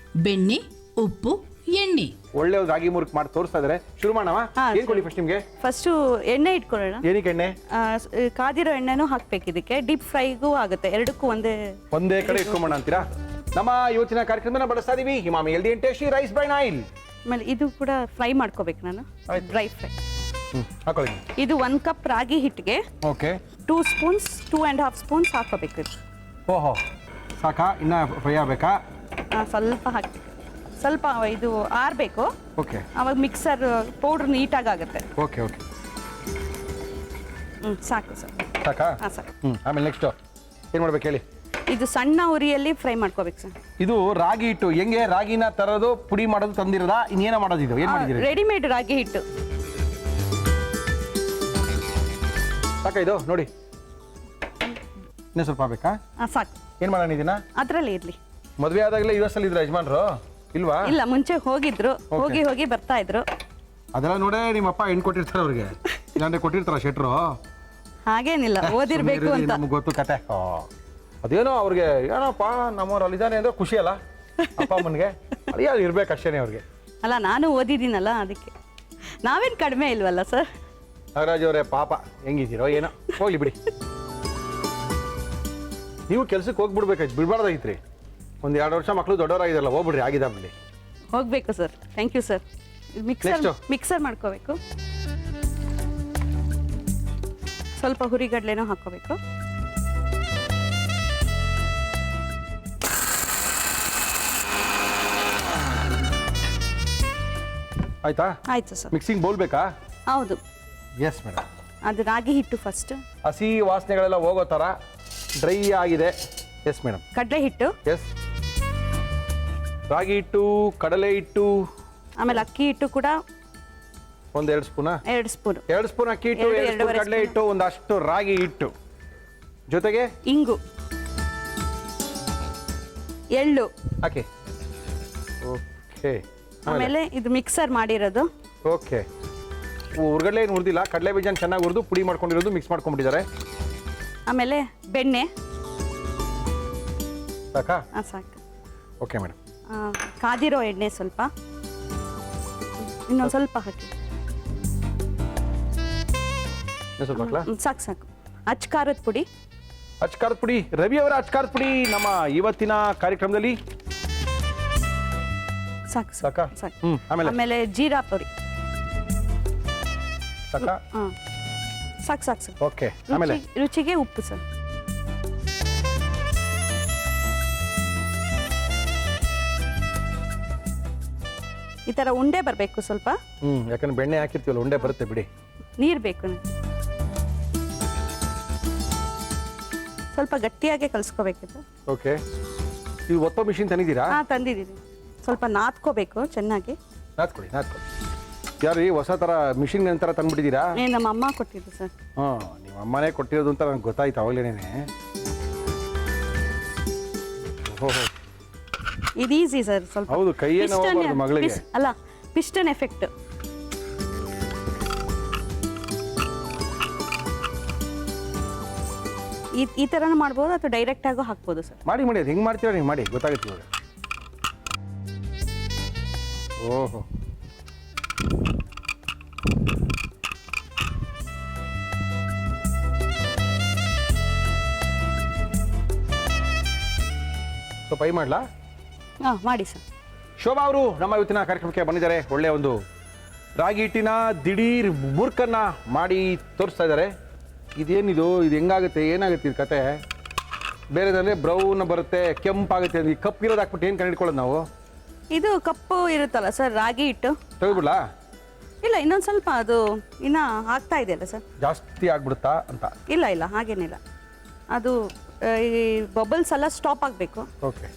C: ಬೆಣ್ಣೆ, ಉಪ್ಪು, ಎಣ್ಣೆ.
A: ಒಳ್ಳೆ ರಾಗಿ ಮುರುಕು ಮಾಡಿ ತೋರಿಸ್ತಾ ಇದಾರೆ. ಶುರು ಮಾಡೋಣ. ಏನ್ ಕೊಡಿ ಫಸ್ಟ್ ನಿಮ್ಗೆ?
F: ಫಸ್ಟ್ ಎಣ್ಣೆ ಇಟ್ಕೊಳ್ಳೋಣ.
A: ಏನಕ್ಕೆ ಎಣ್ಣೆ?
F: ಕಾದಿರೋ ಎಣ್ಣೆನೂ ಹಾಕ್ಬೇಕು ಇದಕ್ಕೆ. ಡೀಪ್ ಫ್ರೈಗೂ ಆಗುತ್ತೆ. ಎರಡಕ್ಕೂ ಒಂದೇ
A: ಕಡೆ ಇಟ್ಕೊಂಬೋಣ ಅಂತೀರಾ? ನಮ್ಮ ಇವತ್ತಿನ ಕಾರ್ಯಕ್ರಮನ ಬಳಸ್ತಾ ಇದೀವಿ Emami healthy and tasty rice bran oil.
F: ಆಮೇಲೆ ಇದು ಕೂಡ ಫ್ರೈ ಮಾಡ್ಕೋಬೇಕು ನಾನು. Dry fry.
A: ಹಾಕೊಳ್ಳಿ.
F: ಇದು 1 ಕಪ್ ರಾಗಿ ಹಿಟ್ಟಿಗೆ
A: ಓಕೆ
F: 2 ಸ್ಪೂನ್ಸ್ 2.5 ಸ್ಪೂನ್ಸ್ ಹಾಕೋಬೇಕು.
A: ಓಹೋ, ಸಾಕಾ? ಇನ್ನ ಫ್ರೈ ಆಗಬೇಕಾ?
F: ಸ್ವಲ್ಪ ಹಾಕಿ, ಸ್ವಲ್ಪ ಇದು ಆರಬೇಕು.
A: ಓಕೆ,
F: ಅವಾಗ ಮಿಕ್ಸರ್ ಪೌಡ್ರ್ ನೀಟಾಗಿ ಆಗುತ್ತೆ.
A: ಓಕೆ ಓಕೆ,
F: ಸಾಕು ಸರ್.
A: ಸಾಕಾ?
F: ಹಾಂ ಸರ್.
A: ಆಮೇಲೆ ನೆಕ್ಸ್ಟು ಏನು ಮಾಡ್ಬೇಕು ಹೇಳಿ?
F: ಇದು ಸಣ್ಣ ಉರಿಯಲ್ಲಿ ಫ್ರೈ ಮಾಡ್ಕೋಬೇಕು ಸರ್.
A: ಇದು ರಾಗಿ ಹಿಟ್ಟು ಹೆಂಗೆ? ರಾಗಿನ ತರೋದು, ಪುಡಿ ಮಾಡೋದು ತಂದಿರೋದಾ? ಇನ್ನೇನೋ ಮಾಡೋದು? ಇದು ಏನು ಮಾಡಿದ್ದೀರಿ?
F: ರೆಡಿಮೇಡ್ ರಾಗಿ ಹಿಟ್ಟು.
A: ಸಾಕ ಇದು? ನೋಡಿ, ಇನ್ನೂ ಸ್ವಲ್ಪ ಬೇಕಾ?
F: ಸಾಕು.
A: ಏನು ಮಾಡೋಣ ಇದನ್ನ?
F: ಅದರಲ್ಲಿ ಇರಲಿ.
A: ಮದುವೆ ಆದಾಗಲೇ US ಅಲ್ಲಿ ಇದ್ರು ಯಜಮಾನ್ರು ಇಲ್ವಾ?
F: ಇಲ್ಲ, ಮುಂಚೆ ಹೋಗಿದ್ರು. ಹೋಗಿ ಬರ್ತಾ ಇದ್ರು.
A: ಅದೆಲ್ಲ ನೋಡೇ ನಿಮ್ಮಪ್ಪ ಹೆಣ್ಣು ಕೊಟ್ಟಿರ್ತಾರೆ ಅವ್ರಿಗೆ, ಇಲ್ಲಾಂದ್ರೆ ಕೊಟ್ಟಿರ್ತಾರ ಶೆಟ್ರು?
F: ಹಾಗೇನಿಲ್ಲ, ಓದಿರ್ಬೇಕು ಅಂತ.
A: ನಮ್ಗೆ ಗೊತ್ತು ಕತೆ. ಅದೇನೋ ಅವ್ರಿಗೆ ಏನಪ್ಪ ನಮ್ಮವ್ರು ಅಲ್ಲಿದ್ದಾನೆ ಅಂದ್ರೆ ಖುಷಿ ಅಲ್ಲ ಅಪ್ಪ ಅಮ್ಮನಿಗೆ ಅದೇ ಅಲ್ಲಿ ಇರ್ಬೇಕು ಅಷ್ಟೇನೆ ಅವ್ರಿಗೆ.
F: ಅಲ್ಲ ನಾನು ಓದಿದ್ದೀನಲ್ಲ ಅದಕ್ಕೆ. ನಾವೇನು ಕಡಿಮೆ ಇಲ್ವಲ್ಲ ಸರ್?
A: ನಾಗರಾಜ್ ಅವರೇ ಪಾಪ ಹೆಂಗಿದ್ದೀರೋ ಏನೋ, ಹೋಗ್ಲಿ ಬಿಡಿ. ನೀವು ಕೆಲ್ಸಕ್ಕೆ ಹೋಗ್ಬಿಡ್ಬೇಕಾಯ್ತು, ಬಿಡ್ಬಾರ್ದಾಗಿತ್ರಿ. ಒಂದು 2 ವರ್ಷ ಮಕ್ಕಳು ದೊಡ್ಡವರಾಗಿದ್ದಾರಲ್ಲ, ಹೋಗ್ಬಿಡ್ರಿ ಆಗಿದ್ದಾಗಲಿ.
F: ಹೋಗ್ಬೇಕು sir. Thank you sir.
A: Next.
F: Mixer ಮಾಡ್ಕೋಬೇಕು. ಸ್ವಲ್ಪ ಹುರಿಗಡ್ಲೆನೂ ಹಾಕೋಬೇಕು.
A: ಆಯ್ತಾ?
F: ಆಯ್ತು ಸರ್.
A: ಮಿಕ್ಸಿಂಗ್ ಬೌಲ್ ಬೇಕಾ?
F: ಹೌದು.
A: Yes madam.
F: ಅದು ರಾಗಿ ಹಿಟ್ಟು ಫಸ್ಟ್.
A: ಹಸಿ ವಾಸನೆಗಳೆಲ್ಲ ಹೋಗೋ ಥರ ಡ್ರೈ ಆಗಿದೆ. Yes madam.
F: ಕಡಲೆ ಹಿಟ್ಟು,
A: ಎಸ್. ರಾಗಿ ಹಿಟ್ಟು, ಕಡಲೆ ಹಿಟ್ಟು,
F: ಆಮೇಲೆ ಅಕ್ಕಿ ಹಿಟ್ಟು ಕೂಡ
A: 1-2 ಸ್ಪೂನಾ?
F: 2 ಸ್ಪೂನು.
A: 2 ಸ್ಪೂನ್ ಅಕ್ಕಿ ಹಿಟ್ಟು, 2 ಸ್ಪೂನ್ ಕಡಲೆ ಹಿಟ್ಟು, ಒಂದಷ್ಟು ರಾಗಿ ಹಿಟ್ಟು, ಜೊತೆಗೆ
F: ಇಂಗು, ಎಳ್ಳು.
A: ಹಾಕಿ. ಓಕೆ.
F: ಆಮೇಲೆ ಇದು ಮಿಕ್ಸರ್ ಮಾಡಿರೋದು.
A: ಓಕೆ. ಹುರ್ಗಡ್ಲೆ ಏನು ಹುರಿದಿಲ್ಲ, ಕಡಲೆ ಬೀಜನ ಚೆನ್ನಾಗಿ ಹುರಿದು ಪುಡಿ ಮಾಡ್ಕೊಂಡಿರೋದು ಮಿಕ್ಸ್ ಮಾಡ್ಕೊಂಡ್ಬಿಟ್ಟಿದ್ದಾರೆ.
F: ಆಮೇಲೆ ಬೆಣ್ಣೆ.
A: ಸಾಕಾ?
F: ಸಾಕು.
A: Okay madam.
F: ಕಾದಿರೋ ಎಣ್ಣೆ ಸ್ವಲ್ಪ, ಇನ್ನೊಂದು ಸ್ವಲ್ಪ ಹಾಕಿ.
A: ಸ್ವಲ್ಪ ಹಾಕ್ಲಾ?
F: ಸಾಕು ಸಾಕು. ಅಚ್ಚ ಖಾರದ ಪುಡಿ.
A: ಅಚ್ಚ ಖಾರದ ಪುಡಿ, ರವಿ ಅವರ ಅಚ್ಚ ಖಾರದ ಪುಡಿ ನಮ್ಮ ಇವತ್ತಿನ ಕಾರ್ಯಕ್ರಮದಲ್ಲಿ
F: ಸಾಕು
A: ಸಾಕಾ?
F: ಸಾಕು.
A: ಆಮೇಲೆ
F: ಜೀರಾ ಪುಡಿ.
A: ಸಾಕಾ?
F: ಹಾಂ ಸಾಕು ಸಾಕು ಸರ್.
A: ಓಕೆ. ಆಮೇಲೆ
F: ರುಚಿಗೆ ಉಪ್ಪು ಸರ್. ಈ ಥರ ಉಂಡೆ ಬರಬೇಕು ಸ್ವಲ್ಪ.
A: ಯಾಕಂದ್ರೆ ಬೆಣ್ಣೆ ಹಾಕಿರ್ತೀವಲ್ಲ, ಉಂಡೆ ಬರುತ್ತೆ ಬಿಡಿ.
F: ನೀರು ಬೇಕು ನನಗೆ. ಸ್ವಲ್ಪ ಗಟ್ಟಿಯಾಗೆ ಕಲಿಸ್ಕೋಬೇಕಿತ್ತು.
A: ಓಕೆ. ಇದು ಒತ್ತೋ ಮಿಷಿನ್ ತಂದಿದ್ದೀರಾ?
F: ಹಾಂ ತಂದಿದ್ದೀನಿ. ಸ್ವಲ್ಪ ನಾದ್ಕೋಬೇಕು ಚೆನ್ನಾಗಿ.
A: ನಾದ್ಕೊಡಿ. ಯಾರು ಈ ಹೊಸ ಥರ ಮಿಷಿನ್ ಥರ ತಂದ್ಬಿಟ್ಟಿದ್ದೀರಾ?
F: ನಮ್ಮ ಅಮ್ಮ ಕೊಟ್ಟಿದ್ದು ಸರ್.
A: ಹಾಂ, ನಿಮ್ಮ ಅಮ್ಮನೇ ಕೊಟ್ಟಿರೋದು ಅಂತ ನಂಗೆ ಗೊತ್ತಾಯ್ತು ಅವಾಗಲೇನೆ. ಓಹೋ,
F: ಇದು ಈಸಿ ಸರ್. ಸ್ವಲ್ಪ
A: ಹೌದು, ಕೈಯೇನೋ ಹೋಗ್ಬಾರ್ದು ಮಗಳಿಗೆ.
F: ಅಲ್ಲ, ಪಿಸ್ಟನ್ ಎಫೆಕ್ಟ್. ಈ ಥರನೂ ಮಾಡ್ಬೋದು ಅಥವಾ ಡೈರೆಕ್ಟ್ ಆಗೋ ಹಾಕ್ಬೋದು ಸರ್.
A: ಮಾಡಿ ಅದು ಹೆಂಗೆ ಮಾಡ್ತೀರಾ ನೀವು ಮಾಡಿ, ಗೊತ್ತಾಗುತ್ತೆ ಇವಾಗ. ಓಹೋ, ಸ್ವಲ್ಪ ಫ್ರೈ ಮಾಡಲಾ?
F: ಹಾಂ ಮಾಡಿ ಸರ್.
A: ಶೋಭಾ ಅವರು ನಮ್ಮ ಇವತ್ತಿನ ಕಾರ್ಯಕ್ರಮಕ್ಕೆ ಬಂದಿದ್ದಾರೆ. ಒಳ್ಳೆಯ ಒಂದು ರಾಗಿ ಹಿಟ್ಟಿನ ದಿಢೀರ್ ಮುರ್ಕನ್ನ ಮಾಡಿ ತೋರಿಸ್ತಾ ಇದ್ದಾರೆ. ಇದೇನಿದು, ಇದು ಹೆಂಗಾಗುತ್ತೆ, ಏನಾಗುತ್ತೆ ಇದು ಕತೆ? ಬೇರೆದಂದರೆ ಬ್ರೌನ್ ಬರುತ್ತೆ, ಕೆಂಪಾಗುತ್ತೆ. ಈ ಕಪ್ಪಿರೋದು ಹಾಕ್ಬಿಟ್ಟು ಏನು ಕಂಡಿಡ್ಕೊಳ್ಳೋದು ನಾವು?
F: ಇದು ಕಪ್ಪು ಇರುತ್ತಲ್ಲ ಸರ್ ರಾಗಿ ಹಿಟ್ಟು.
A: ತೆಗೆದ್ಬಿಡ್ಲಾ?
F: ಇಲ್ಲ, ಇನ್ನೊಂದು ಸ್ವಲ್ಪ ಅದು ಇನ್ನೂ ಆಗ್ತಾ ಇದೆಯಲ್ಲ ಸರ್.
A: ಜಾಸ್ತಿ ಆಗ್ಬಿಡುತ್ತಾ ಅಂತ?
F: ಇಲ್ಲ ಹಾಗೇನಿಲ್ಲ. ಅದು ಈ ಬಬಲ್ಸ್ ಎಲ್ಲ ಸ್ಟಾಪ್ ಆಗಬೇಕು.
A: ಓಕೆ.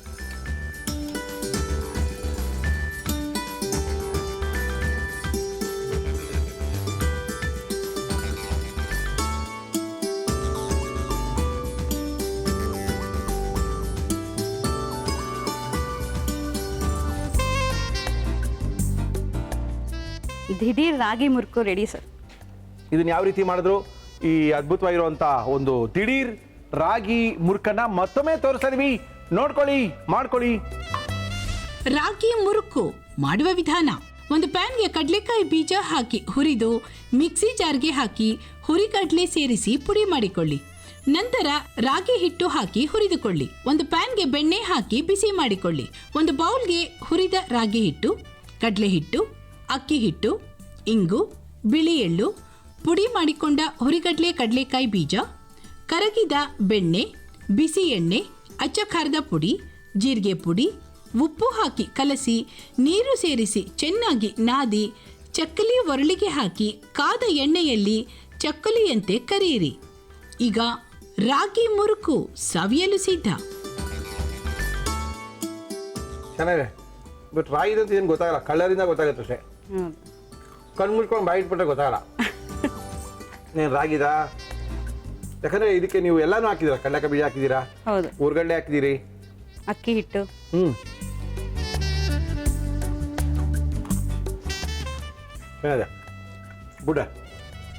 F: ದಿಢೀರ್ ರಾಗಿ ಮುರುಕು ರೆಡಿ ಸರ್.
A: ಇದನ್ನ ಯಾವ ರೀತಿ ಮಾಡಿದ್ರು? ಈ ಅದ್ಭುತವಾಗಿರುವಂಥ ಒಂದು ದಿಢೀರ್ ರಾಗಿ ಮುರುಕನ್ನ ಮತ್ತೊಮ್ಮೆ ತೋರಿಸ್ತಾ ಇದೀವಿ, ನೋಡ್ಕೊಳ್ಳಿ, ಮಾಡ್ಕೊಳ್ಳಿ.
C: ರಾಗಿ ಮುರುಕು ಮಾಡುವ ವಿಧಾನ: ಒಂದು ಪ್ಯಾನ್ಗೆ ಕಡಲೆಕಾಯಿ ಬೀಜ ಹಾಕಿ ಹುರಿದು ಮಿಕ್ಸಿ ಜಾರ್ಗೆ ಹಾಕಿ ಹುರಿಗಡಲೆ ಸೇರಿಸಿ ಪುಡಿ ಮಾಡಿಕೊಳ್ಳಿ. ನಂತರ ರಾಗಿ ಹಿಟ್ಟು ಹಾಕಿ ಹುರಿದುಕೊಳ್ಳಿ. ಒಂದು ಪ್ಯಾನ್ಗೆ ಬೆಣ್ಣೆ ಹಾಕಿ ಬಿಸಿ ಮಾಡಿಕೊಳ್ಳಿ. ಒಂದು ಬೌಲ್ಗೆ ಹುರಿದ ರಾಗಿ ಹಿಟ್ಟು, ಕಡಲೆ ಹಿಟ್ಟು, ಅಕ್ಕಿ ಹಿಟ್ಟು, ಇಂಗು, ಬಿಳಿ ಎಳ್ಳು, ಪುಡಿ ಮಾಡಿಕೊಂಡ ಹುರಿಗಡಲೆ ಕಡಲೆಕಾಯಿ ಬೀಜ, ಕರಗಿದ ಬೆಣ್ಣೆ, ಬಿಸಿ ಎಣ್ಣೆ, ಅಚ್ಚ ಖಾರದ ಪುಡಿ, ಜೀರಿಗೆ ಪುಡಿ, ಉಪ್ಪು ಹಾಕಿ ಕಲಸಿ ನೀರು ಸೇರಿಸಿ ಚೆನ್ನಾಗಿ ನಾದಿ ಚಕ್ಕಲಿ ಒರಳಿಗೆ ಹಾಕಿ ಕಾದ ಎಣ್ಣೆಯಲ್ಲಿ ಚಕ್ಕಲಿಯಂತೆ ಕರಿಯಿರಿ. ಈಗ ರಾಗಿ ಮುರುಕು ಸವಿಯಲು ಸಿದ್ಧ.
A: ಚೆನ್ನಾಗಿದೆ. ಬಟ್ ರಾಗಿದಂತ ಏನು ಗೊತ್ತಾಗಲ್ಲ, ಕಳ್ಳರಿಂದ ಗೊತ್ತಾಗುತ್ತೆ ಅಷ್ಟೇ. ಕಣ್ಣು ಮುಚ್ಕೊಂಡು ಬಾಯಿ ಇಟ್ಬಿಟ್ರೆ ಗೊತ್ತಾಗಲ್ಲ ನೀನು ರಾಗಿದ. ಯಾಕಂದ್ರೆ ಇದಕ್ಕೆ ನೀವು ಎಲ್ಲಾನು ಹಾಕಿದ್ದೀರಾ, ಕಡಲೆಕಾಯಿ ಬೀಜ ಹಾಕಿದ್ದೀರಾ,
F: ಹೌದು,
A: ಹುರ್ಗಡ್ಲೆ ಹಾಕಿದ್ದೀರಿ,
F: ಅಕ್ಕಿ ಹಿಟ್ಟು.
A: ಚೆನ್ನಾಗಿದೆ. ಗುಡ್.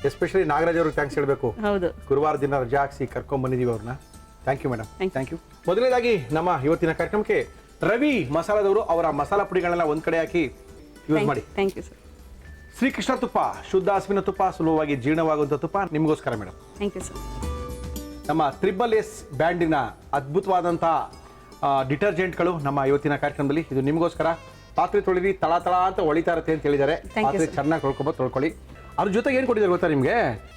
A: ಎಸ್ಪೆಷಲಿ ನಾಗರಾಜ್ ಅವ್ರಿಗೆ ಥ್ಯಾಂಕ್ಸ್ ಹೇಳಬೇಕು.
F: ಹೌದು,
A: ಗುರುವಾರ ದಿನ ರಜಾ ಹಾಕ್ಸಿ ಕರ್ಕೊಂಡ್ ಬಂದಿದ್ದೀವಿ ಅವ್ರನ್ನ. Thank you madam,
F: Thank you.
A: Thank you. ಮೊದಲನೇದಾಗಿ ನಮ್ಮ ಇವತ್ತಿನ ಕಾರ್ಯಕ್ರಮಕ್ಕೆ ರವಿ ಮಸಾಲದವರು ಅವರ ಮಸಾಲ ಪುಡಿಗಳನ್ನೆಲ್ಲ ಒಂದ್ ಕಡೆ ಹಾಕಿ ಯೂಸ್ ಮಾಡಿ.
F: Thank you sir.
A: ಶ್ರೀಕೃಷ್ಣ ತುಪ್ಪ, ಶುದ್ಧ ಹಸುವಿನ ತುಪ್ಪ, ಸುಲಭವಾಗಿ ಜೀರ್ಣವಾಗುವಂಥ ತುಪ್ಪ ನಿಮಗೋಸ್ಕರ ಮೇಡಮ್.
F: Thank you sir.
A: ನಮ್ಮ SSS ಬ್ರ್ಯಾಂಡಿನ ಅದ್ಭುತವಾದಂಥ ಡಿಟರ್ಜೆಂಟ್ಗಳು ನಮ್ಮ ಇವತ್ತಿನ ಕಾರ್ಯಕ್ರಮದಲ್ಲಿ ಇದು ನಿಮಗೋಸ್ಕರ. ಪಾತ್ರೆ ತೊಳಿರಿ, ತಳ ತಳ ಅಂತ ಹೊಳಿತಾ ಇರುತ್ತೆ ಅಂತ ಹೇಳಿದ್ದಾರೆ.
F: Thank you,
A: ಪಾತ್ರೆ
F: sir.
A: ಚೆನ್ನಾಗಿ ತೊಳ್ಕೊಳ್ಳಿ. ಅದ್ರ ಜೊತೆಗೆ ಏನು ಕೊಟ್ಟಿದ್ದಾರೆ ಗೊತ್ತಾ ನಿಮಗೆ?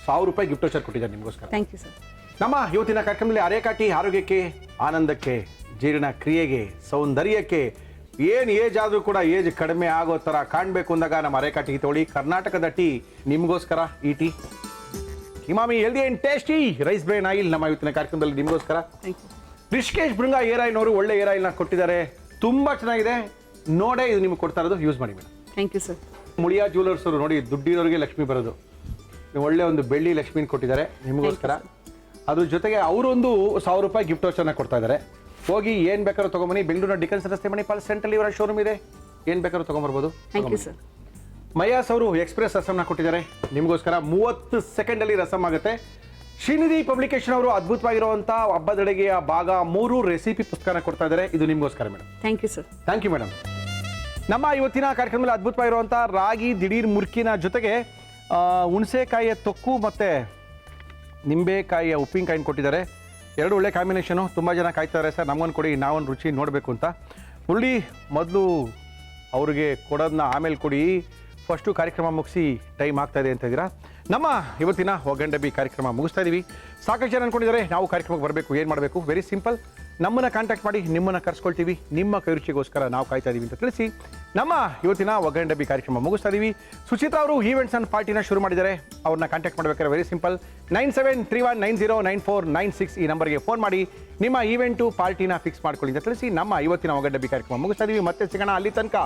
A: 1000 ರೂಪಾಯಿ ಗಿಫ್ಟ್ ವೋಚರ್ ಕೊಟ್ಟಿದ್ದಾರೆ ನಿಮಗೋಸ್ಕರ.
F: Thank you sir.
A: ನಮ್ಮ ಇವತ್ತಿನ ಕಾರ್ಯಕ್ರಮದಲ್ಲಿ ಅರೆಕಾಟಿ ಆರೋಗ್ಯಕ್ಕೆ, ಆನಂದಕ್ಕೆ, ಜೀರ್ಣ ಕ್ರಿಯೆಗೆ, ಸೌಂದರ್ಯಕ್ಕೆ, ಏನು ಏಜ್ ಆದರೂ ಕೂಡ ಏಜ್ ಕಡಿಮೆ ಆಗೋ ಥರ ಕಾಣಬೇಕು ಅಂದಾಗ ನಮ್ಮ ಅರೆಕಾಟಿ ತೊಗೊಳ್ಳಿ. ಕರ್ನಾಟಕದ ಟೀ ನಿಮಗೋಸ್ಕರ. ಈ tea Emami healthy and tasty rice bran oil ನಮ್ಮ ಇವತ್ತಿನ ಕಾರ್ಯಕ್ರಮದಲ್ಲಿ ನಿಮಗೋಸ್ಕರ.
F: Thank you.
A: ರಿಷಿಕೇಶ್ ಭೃಂಗ ಏರ್ ಆಯಿಲ್ ಅವರು ಒಳ್ಳೆ ಏರ್ ಆಯಿಲ್ನ ಕೊಟ್ಟಿದ್ದಾರೆ. ತುಂಬ ಚೆನ್ನಾಗಿದೆ, ನೋಡೇ ಇದು ನಿಮ್ಗೆ ಕೊಡ್ತಾ ಇರೋದು. ಯೂಸ್ ಮಾಡಿ madam.
F: Thank you sir.
A: Muliya jewellers ಅವರು ನೋಡಿ, ದುಡ್ಡಿರೋರಿಗೆ ಲಕ್ಷ್ಮಿ ಬರೋದು. ಒಳ್ಳೆ ಒಂದು ಬೆಳ್ಳಿ ಲಕ್ಷ್ಮಿನ ಕೊಟ್ಟಿದ್ದಾರೆ ನಿಮಗೋಸ್ಕರ. ಅದ್ರ ಜೊತೆಗೆ ಅವರೊಂದು 1000 ರೂಪಾಯಿ ಗಿಫ್ಟ್ ವೋಚರ್ನ ಕೊಡ್ತಾ ಇದ್ದಾರೆ. ಹೋಗಿ ಏನು ಬೇಕಾದ್ರೂ ತೊಗೊಂಬನ್ನಿ. ಬೆಂಗಳೂರಿನ ಡಿಕನ್ಸ್ ರಸ್ತೆ ಮಣಿಪಾಲ್ ಸೆಂಟ್ರಲ್ಲಿ ಇವರ ಶೋರೂಮ್ ಇದೆ. ಏನು ಬೇಕಾದ್ರೂ ತೊಗೊಂಬರ್ಬೋದು.
F: Thank you sir.
A: ಮಯಾಸ್ ಅವರು ಎಕ್ಸ್ಪ್ರೆಸ್ ರಸಮ್ನ ಕೊಟ್ಟಿದ್ದಾರೆ ನಿಮಗೋಸ್ಕರ. 30 ಸೆಕೆಂಡಲ್ಲಿ ರಸಮ್ ಆಗುತ್ತೆ. ಶ್ರೀನಿಧಿ ಪಬ್ಲಿಕೇಶನ್ ಅವರು ಅದ್ಭುತವಾಗಿರುವಂಥ ಹಬ್ಬದಡುಗೆಯ ಭಾಗ 3 ರೆಸಿಪಿ ಪುಸ್ತಕನ ಕೊಡ್ತಾ ಇದ್ದಾರೆ. ಇದು ನಿಮಗೋಸ್ಕರ madam.
F: Thank you sir.
A: Thank you madam. ನಮ್ಮ ಇವತ್ತಿನ ಕಾರ್ಯಕ್ರಮದಲ್ಲಿ ಅದ್ಭುತವಾಗಿರುವಂಥ ರಾಗಿ ದಿಢೀರ್ ಮುರ್ಕಿನ ಜೊತೆಗೆ ಹುಣಸೆಕಾಯಿಯ ತೊಕ್ಕು ಮತ್ತು ನಿಂಬೆಕಾಯಿಯ ಉಪ್ಪಿನಕಾಯಿನ ಕೊಟ್ಟಿದ್ದಾರೆ. 2 ಒಳ್ಳೆ ಕಾಂಬಿನೇಷನು. ತುಂಬ ಜನ ಕಾಯ್ತಾರೆ ಸರ್ ನಮಗೊಂದು ಕೊಡಿ, ನಾವೊಂದು ರುಚಿ ನೋಡಬೇಕು ಅಂತ. ಮುರಳಿ ಮೊದಲು ಅವ್ರಿಗೆ ಕೊಡೋದನ್ನ ಆಮೇಲೆ ಕೊಡಿ, ಫಸ್ಟು ಕಾರ್ಯಕ್ರಮ ಮುಗಿಸಿ ಟೈಮ್ ಆಗ್ತಾಯಿದೆ ಅಂತ ಇದ್ದೀರಾ. ನಮ್ಮ ಇವತ್ತಿನ ಒಗ್ಗಂಡಬಿ ಕಾರ್ಯಕ್ರಮ ಮುಗಿಸ್ತಾ ಇದ್ದೀವಿ. ಸಾಕಷ್ಟು ಜನ ಅಂದ್ಕೊಂಡಿದ್ದಾರೆ ನಾವು ಕಾರ್ಯಕ್ರಮಕ್ಕೆ ಬರಬೇಕು, ಏನು ಮಾಡಬೇಕು? ವೆರಿ ಸಿಂಪಲ್, ನಮ್ಮನ್ನು ಕಾಂಟ್ಯಾಕ್ಟ್ ಮಾಡಿ, ನಿಮ್ಮನ್ನು ಕರ್ಸ್ಕೊಳ್ತೀವಿ. ನಿಮ್ಮ ಕೈ ರುಚಿಗೋಸ್ಕರ ನಾವು ಕಾಯ್ತಾ ಇದ್ದೀವಿ ಅಂತ ತಿಳಿಸಿ ನಮ್ಮ ಇವತ್ತಿನ ಒಗ್ಗಂಡಬಿ ಕಾರ್ಯಕ್ರಮ ಮುಗಿಸ್ತಾ ಇದ್ದೀವಿ. ಸುಚಿತ್ರಾ ಅವರು ಈವೆಂಟ್ಸ್ ಆ್ಯಂಡ್ ಪಾರ್ಟಿನ ಶುರು ಮಾಡಿದ್ದಾರೆ. ಅವ್ರನ್ನ ಕಾಂಟ್ಯಾಕ್ಟ್ ಮಾಡಬೇಕಾದ್ರೆ ವೆರಿ ಸಿಂಪಲ್, 9731909496 ಈ ನಂಬರ್ಗೆ ಫೋನ್ ಮಾಡಿ ನಿಮ್ಮ ಈವೆಂಟು ಪಾರ್ಟಿನ ಫಿಕ್ಸ್ ಮಾಡ್ಕೊಳ್ಳಿ ಅಂತ ತಿಳಿಸಿ ನಮ್ಮ ಇವತ್ತಿನ ಒಗ್ಗಂಡಬಿ ಕಾರ್ಯಕ್ರಮ ಮುಗಿಸ್ತಾ ಇದ್ದೀವಿ. ಮತ್ತೆ ಸಿಗೋಣ, ಅಲ್ಲಿ ತನಕ